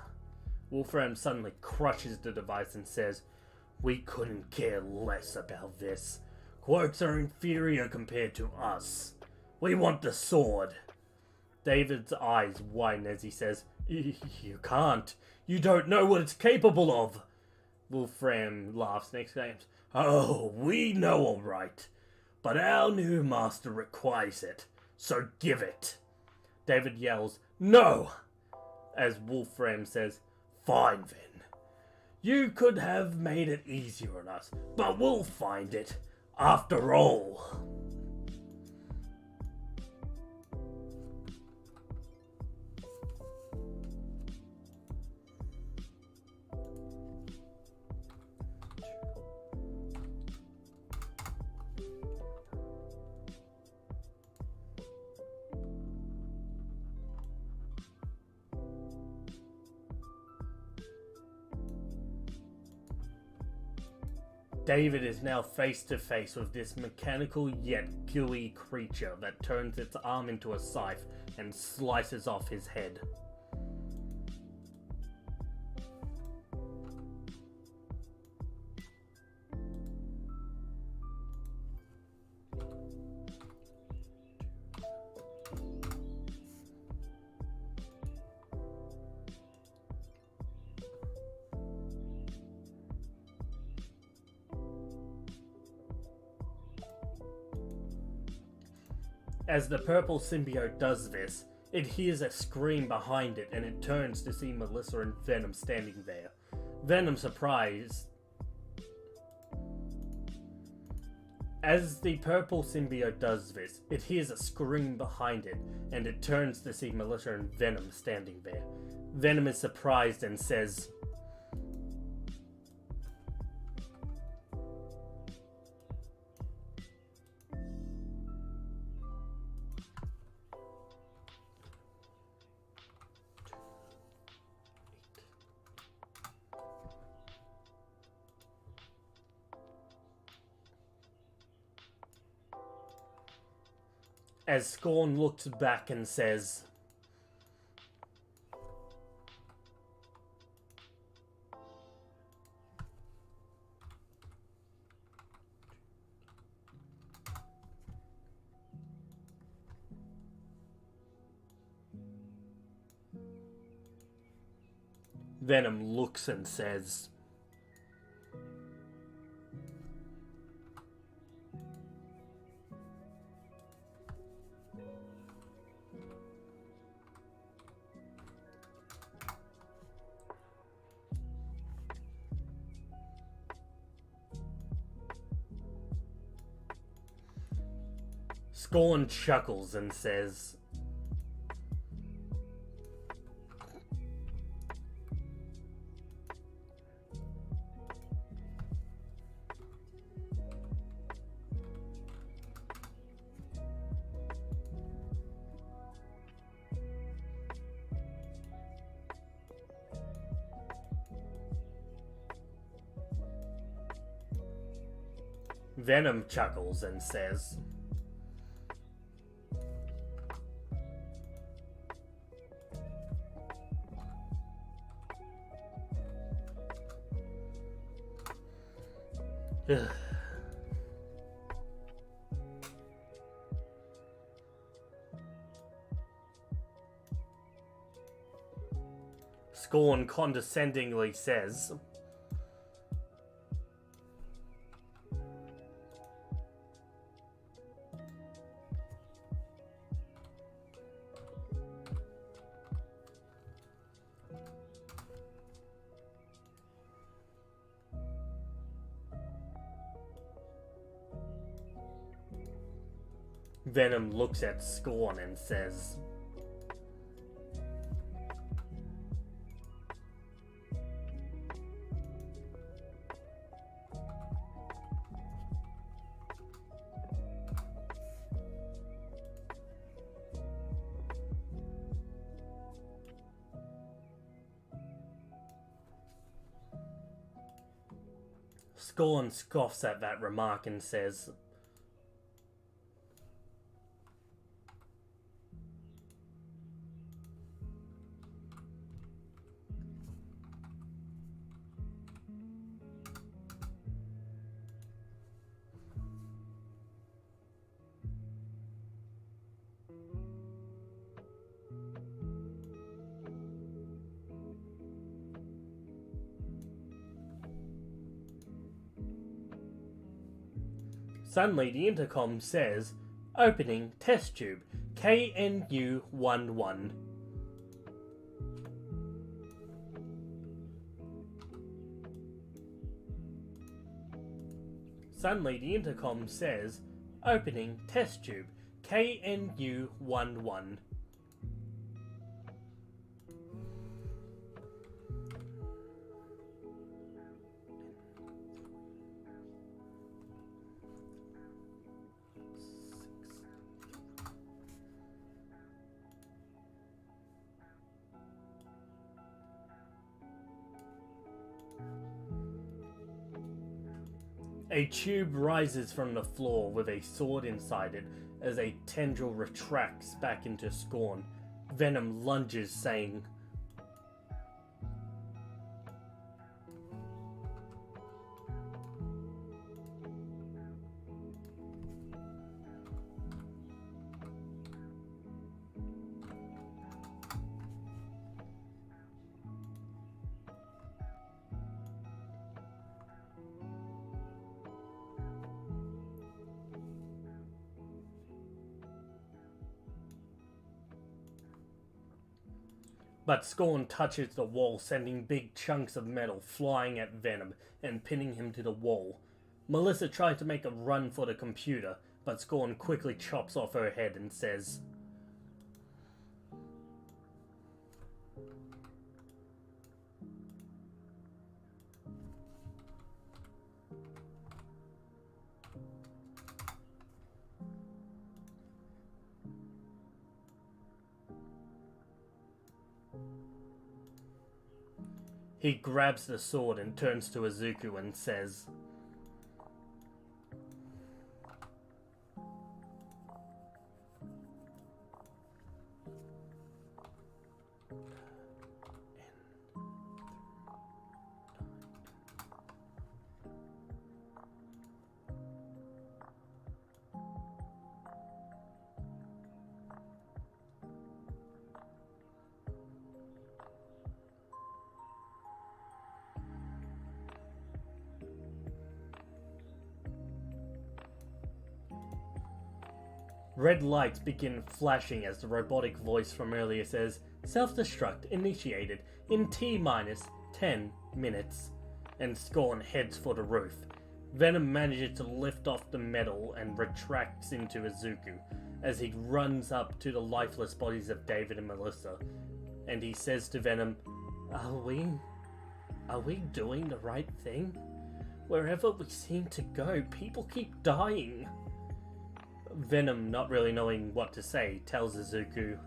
Wolfram suddenly crushes the device and says, "We couldn't care less about this. Quarks are inferior compared to us. We want the sword." David's eyes widen as he says, "You can't. You don't know what it's capable of." Wolfram laughs and exclaims, "Oh, we know all right. But our new master requires it, so give it." David yells, "No!" as Wolfram says, "Fine then. You could have made it easier on us, but we'll find it. After all." David is now face to face with this mechanical yet gooey creature that turns its arm into a scythe and slices off his head. As the purple symbiote does this, it hears a scream behind it and it turns to see Melissa and Venom standing there. Venom surprised. As the purple symbiote does this, it hears a scream behind it and it turns to see Melissa and Venom standing there. Venom is surprised and says, as Scorn looks back and says, Venom looks and says, Scorn chuckles and says, Venom chuckles and says, Scorn condescendingly says, Venom looks at Scorn and says, Scorn scoffs at that remark and says, suddenly the intercom says, opening test tube, KNU-11. Suddenly the intercom says, opening test tube, KNU-11. A tube rises from the floor with a sword inside it as a tendril retracts back into Scorn. Venom lunges, saying, but Scorn touches the wall, sending big chunks of metal flying at Venom and pinning him to the wall. Melissa tries to make a run for the computer, but Scorn quickly chops off her head and says, he grabs the sword and turns to Izuku and says, red lights begin flashing as the robotic voice from earlier says, self-destruct initiated in T-10 minutes, and Scorn heads for the roof. Venom manages to lift off the metal and retracts into Izuku as he runs up to the lifeless bodies of David and Melissa, and he says to Venom, Are we doing the right thing? Wherever we seem to go, people keep dying. Venom, not really knowing what to say, tells Izuku,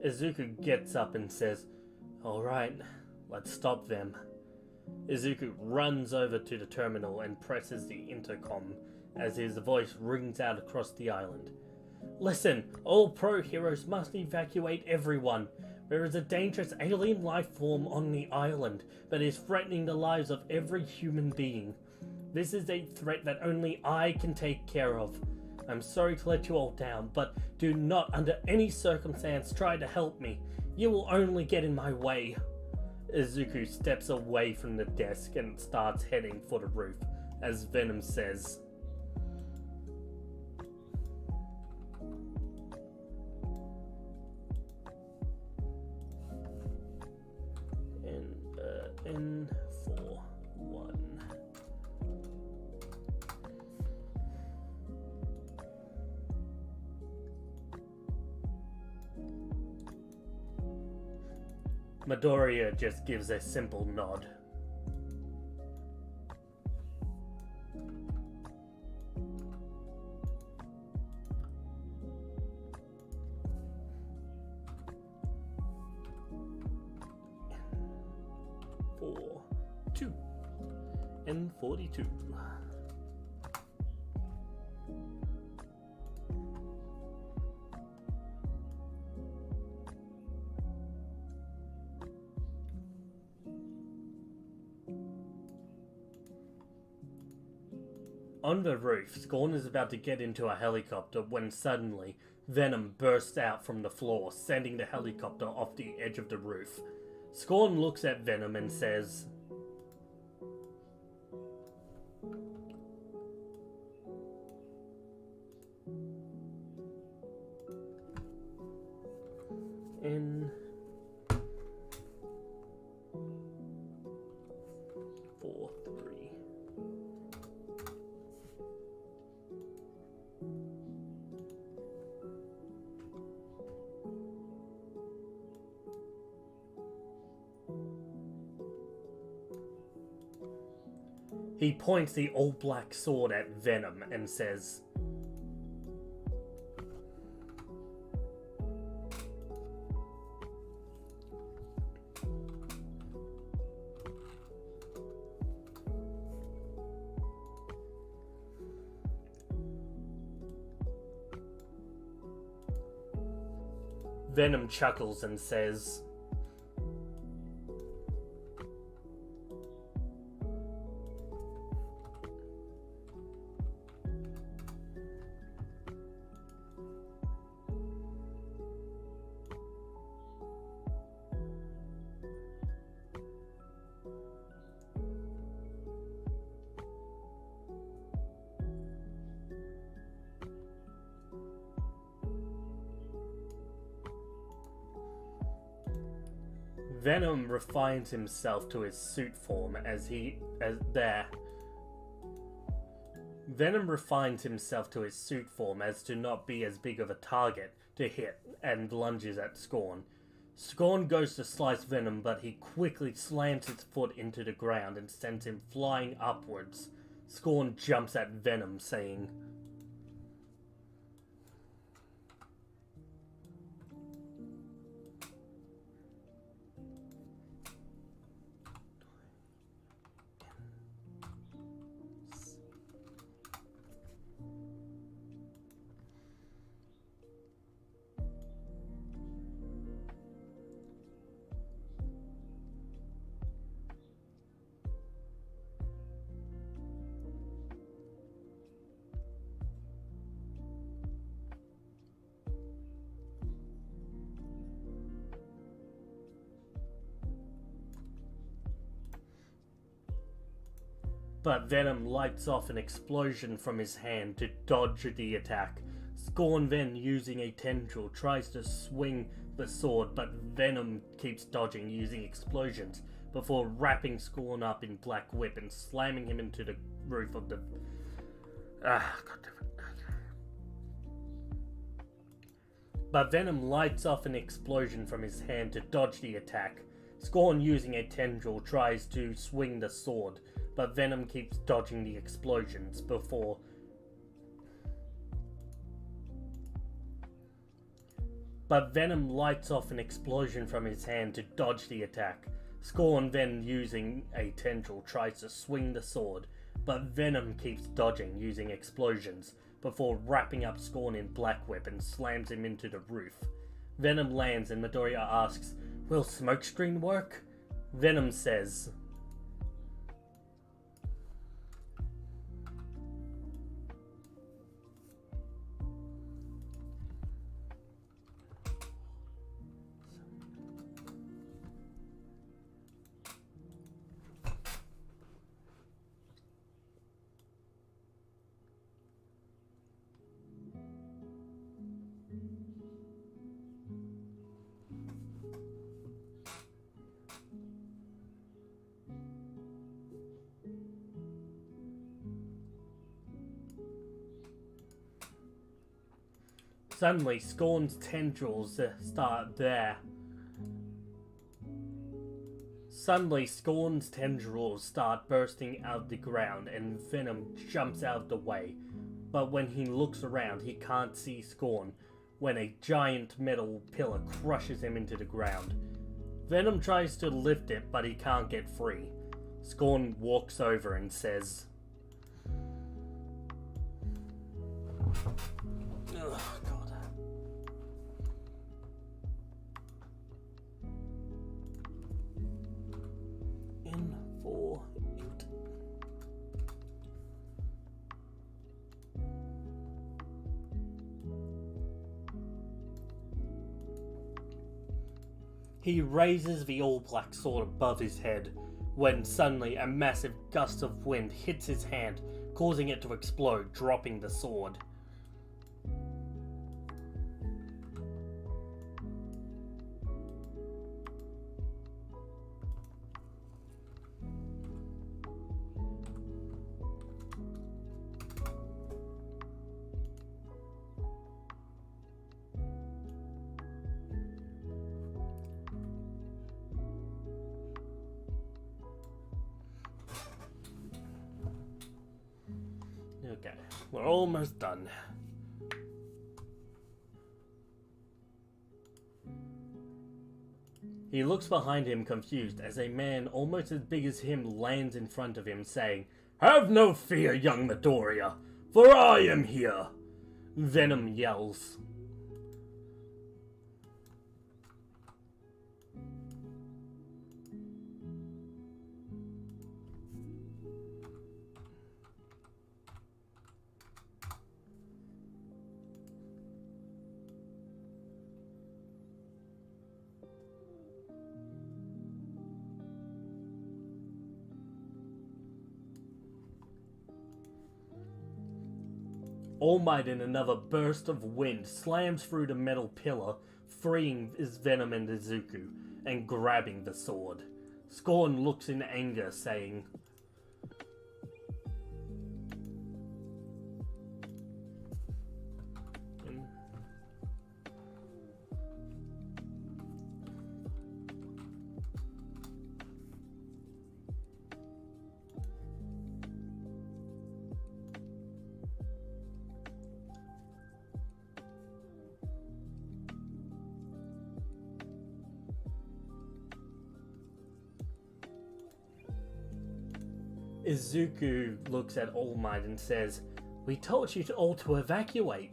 Izuku gets up and says, "Alright, let's stop them." Izuku runs over to the terminal and presses the intercom as his voice rings out across the island. "Listen, all pro heroes must evacuate everyone. There is a dangerous alien life form on the island that is threatening the lives of every human being. This is a threat that only I can take care of. I'm sorry to let you all down, but do not under any circumstance try to help me. You will only get in my way." Izuku steps away from the desk and starts heading for the roof, as Venom says, in 4-1. Midoriya just gives a simple nod. And 42. On the roof, Scorn is about to get into a helicopter when suddenly Venom bursts out from the floor, sending the helicopter off the edge of the roof. Scorn looks at Venom and says, in 4-3. He points the all-black sword at Venom and says, Venom chuckles and says, Venom refines himself to his suit form Venom refines himself to his suit form as to not be as big of a target to hit and lunges at Scorn. Scorn goes to slice Venom, but he quickly slams his foot into the ground and sends him flying upwards. Scorn jumps at Venom, saying, but Venom lights off an explosion from his hand to dodge the attack. Scorn then, using a tendril, tries to swing the sword, but Venom keeps dodging using explosions before wrapping Scorn up in Black Whip and slamming him into the roof of the... But Venom lights off an explosion from his hand to dodge the attack. Scorn, using a tendril, tries to swing the sword, but Venom keeps dodging the explosions before... but Venom lights off an explosion from his hand to dodge the attack. Scorn then, using a tendril, tries to swing the sword, but Venom keeps dodging using explosions before wrapping up Scorn in Black Whip and slams him into the roof. Venom lands and Midoriya asks, "Will smokescreen work?" Venom says, Suddenly, Scorn's tendrils start bursting out of the ground and Venom jumps out of the way. But when he looks around, he can't see Scorn when a giant metal pillar crushes him into the ground. Venom tries to lift it, but he can't get free. Scorn walks over and says, "Oh, God. In for it." He raises the all-black sword above his head when suddenly a massive gust of wind hits his hand, causing it to explode, dropping the sword. Okay, we're almost done. He looks behind him confused as a man almost as big as him lands in front of him, saying, "Have no fear, young Midoriya, for I am here." Venom yells. All Might, in another burst of wind, slams through the metal pillar, freeing his Venom and Izuku, and grabbing the sword. Scorn looks in anger, saying, Izuku looks at All Might and says, "We told you all to evacuate."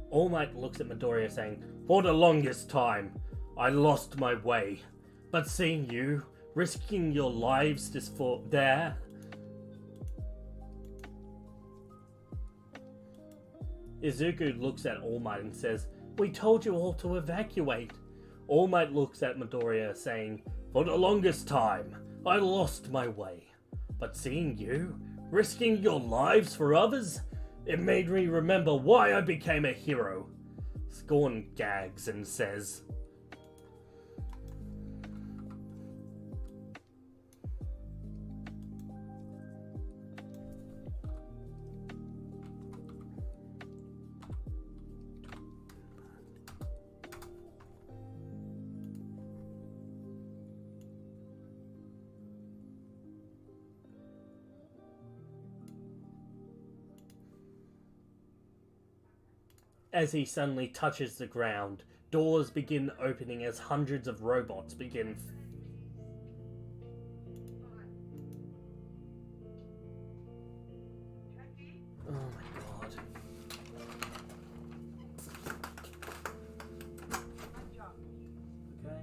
All Might looks at Midoriya saying, "For the longest time, I lost my way. But seeing you, risking your lives just for there..." Izuku looks at All Might and says, "We told you all to evacuate." All Might looks at Midoriya saying, "For the longest time, I lost my way. But seeing you, risking your lives for others, it made me remember why I became a hero." Scorn gags and says, as he suddenly touches the ground, Doors begin opening as hundreds of robots begin. Oh my god. Okay,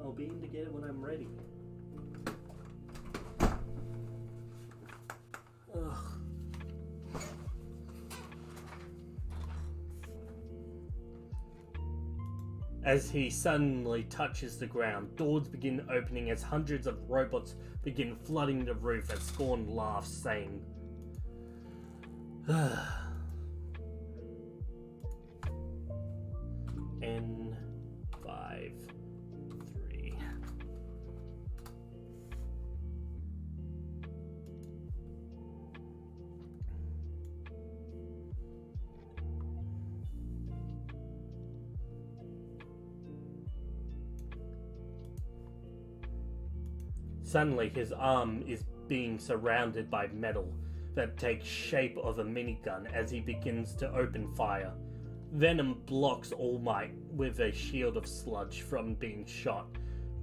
I'll be in to get it when I'm ready. Ugh. As he suddenly touches the ground, doors begin opening as hundreds of robots begin flooding the roof as Scorn laughs, saying, N 5 3. Suddenly, his arm is being surrounded by metal that takes shape of a minigun as he begins to open fire. Venom blocks All Might with a shield of sludge from being shot,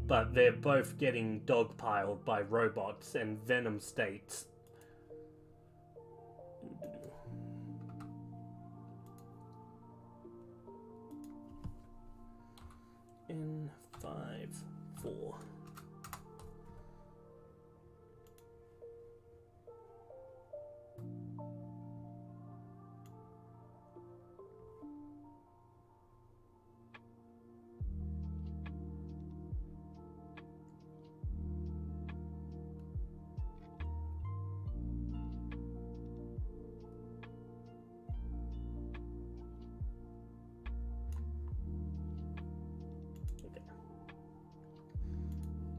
but they're both getting dogpiled by robots, and Venom states, in 5 4.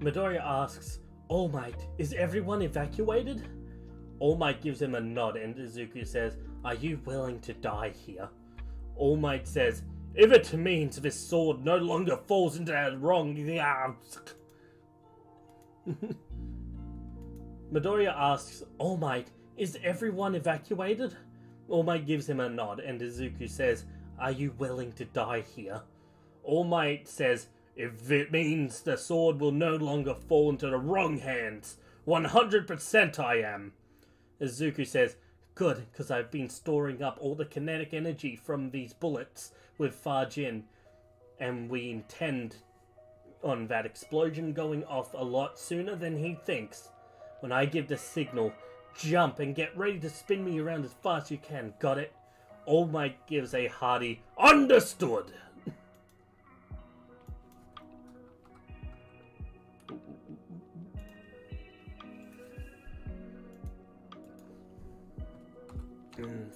Midoriya asks, All Might, is everyone evacuated? All Might gives him a nod and Izuku says, Are you willing to die here? All Might says, If it means this sword no longer falls into that wrong... Midoriya asks, All Might, is everyone evacuated? All Might gives him a nod and Izuku says, Are you willing to die here? All Might says, If it means the sword will no longer fall into the wrong hands, 100% I am. Izuku says, Good, because I've been storing up all the kinetic energy from these bullets with Fajin, and we intend on that explosion going off a lot sooner than he thinks. When I give the signal, jump and get ready to spin me around as fast as you can, got it? All Might gives a hearty, Understood!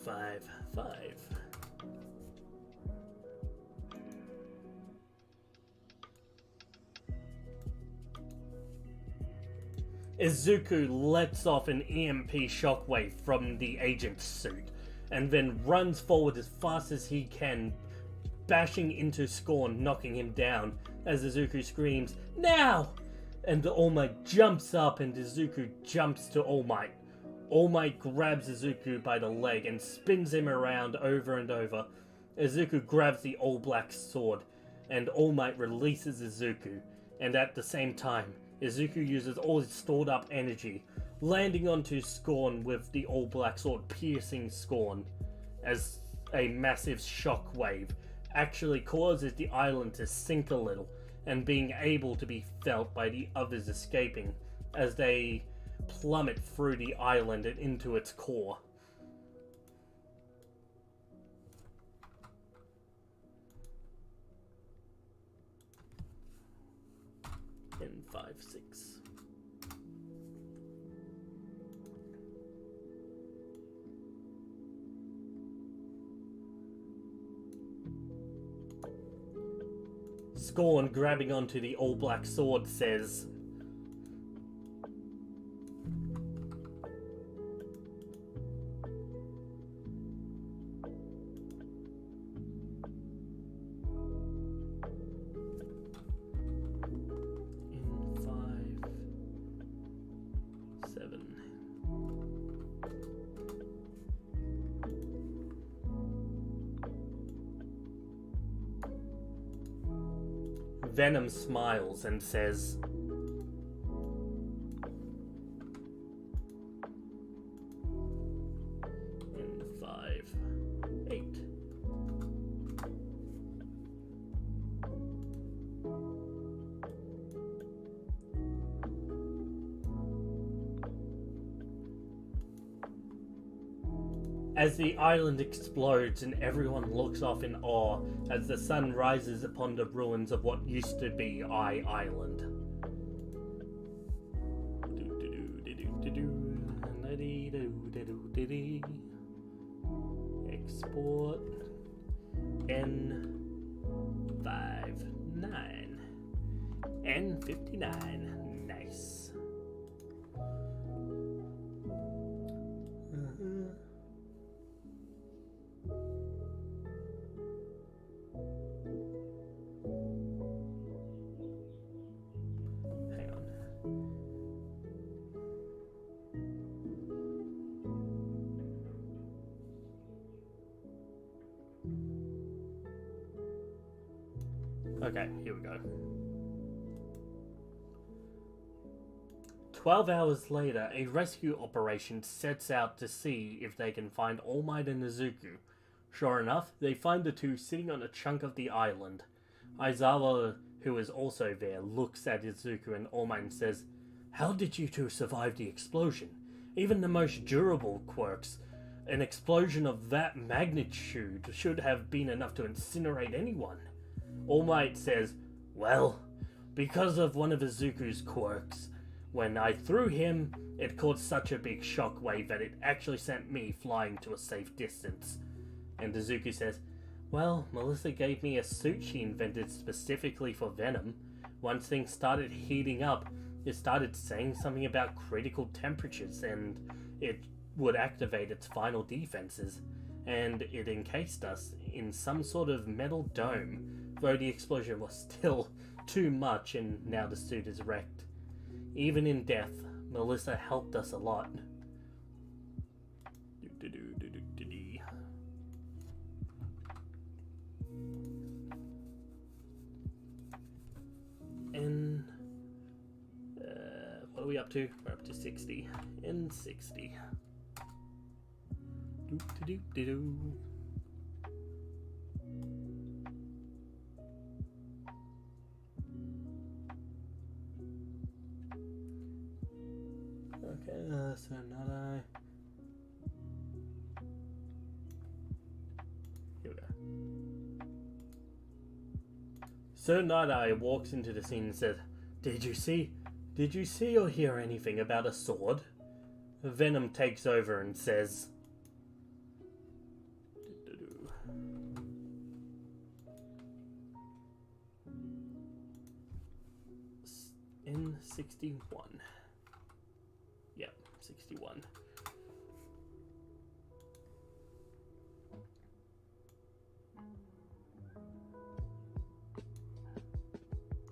5 5. Izuku lets off an EMP shockwave from the agent's suit, and then runs forward as fast as he can, bashing into Scorn, knocking him down, as Izuku screams, Now! And All Might jumps up and Izuku jumps to All Might. All Might grabs Izuku by the leg and spins him around over and over. Izuku grabs the All Black sword, and All Might releases Izuku, and at the same time, Izuku uses all his stored up energy, landing onto Scorn with the All Black sword piercing Scorn, as a massive shockwave actually causes the island to sink a little, and being able to be felt by the others escaping, as they plummet through the island and into its core. In 5 6. Scorn, grabbing onto the All Black sword, says, in 5 7. Venom smiles and says, in 5, 8. As the island explodes and everyone looks off in awe as the sun rises upon the ruins of what used to be Island. Export N59 N59. Nice. Hang on. Okay, here we go. 12 hours later, a rescue operation sets out to see if they can find All Might and Izuku. Sure enough, they find the two sitting on a chunk of the island. Aizawa, who is also there, looks at Izuku and All Might and says, "How did you two survive the explosion? Even the most durable quirks, an explosion of that magnitude should have been enough to incinerate anyone." All Might says, "Well, because of one of Izuku's quirks, when I threw him, it caused such a big shockwave that it actually sent me flying to a safe distance." And Izuku says, "Well, Melissa gave me a suit she invented specifically for Venom. Once things started heating up, it started saying something about critical temperatures and it would activate its final defenses. And it encased us in some sort of metal dome, though the explosion was still too much and now the suit is wrecked. Even in death, Melissa helped us a lot." And what are we up to? We're up to 60. In 60. Doop-de-doop-de-doo. Okay, so not I. Here we go. Sir Night-Eye walks into the scene and says, Did you see or hear anything about a sword?" Venom takes over and says, in 61. Yep, 61.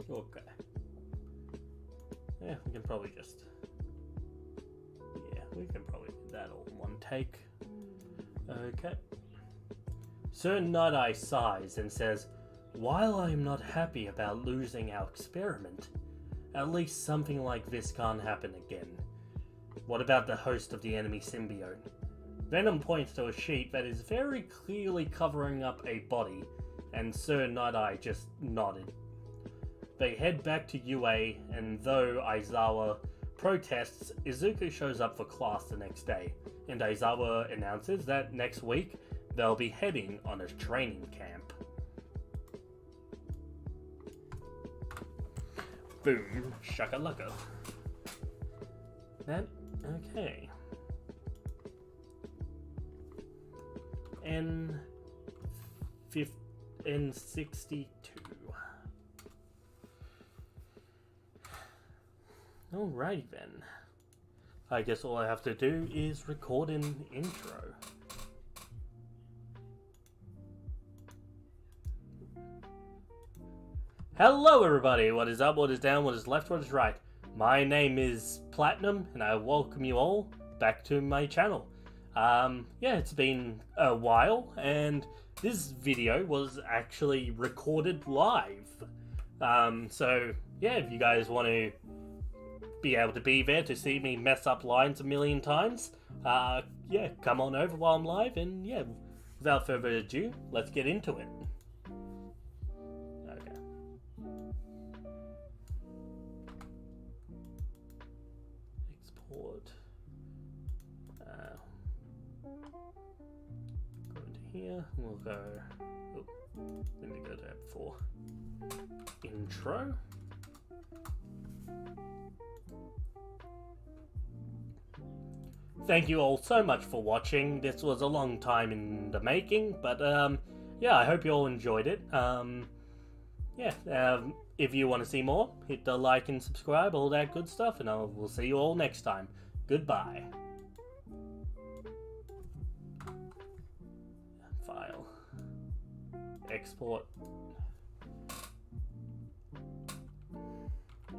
Okay. Yeah, we can probably just... Yeah, we can probably do that all in one take. Okay. Sir Night-Eye sighs and says, "While I am not happy about losing our experiment, at least something like this can't happen again. What about the host of the enemy symbiote?" Venom points to a sheet that is very clearly covering up a body, and Sir Night-Eye just nodded. They head back to UA, and though Aizawa protests, Izuku shows up for class the next day, and Aizawa announces that next week they'll be heading on a training camp. Boom, shakalaka. That, okay. N62. Alrighty then. I guess all I have to do is record an intro. Hello everybody, what is up, what is down, what is left, what is right? My name is Platinum and I welcome you all back to my channel. Yeah, it's been a while and this video was actually recorded live So yeah, if you guys want to be able to be there to see me mess up lines a million times, yeah, come on over while I'm live, and yeah, without further ado, let's get into it. Okay. Export. Go into here. We'll go. Oh, let me go to tab 4. Intro. Thank you all so much for watching. This was a long time in the making, but yeah, I hope you all enjoyed it. Yeah, if you want to see more, hit the like and subscribe, all that good stuff, and we'll see you all next time. Goodbye. File. Export.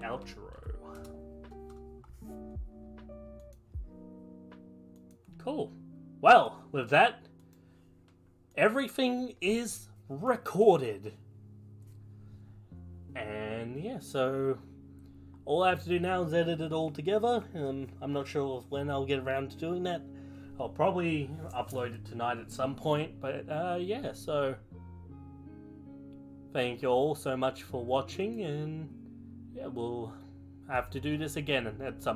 Outro. Cool. Well, with that, everything is recorded. And yeah, so all I have to do now is edit it all together. I'm not sure when I'll get around to doing that. I'll probably upload it tonight at some point, but yeah, so thank you all so much for watching, and yeah, we'll have to do this again at some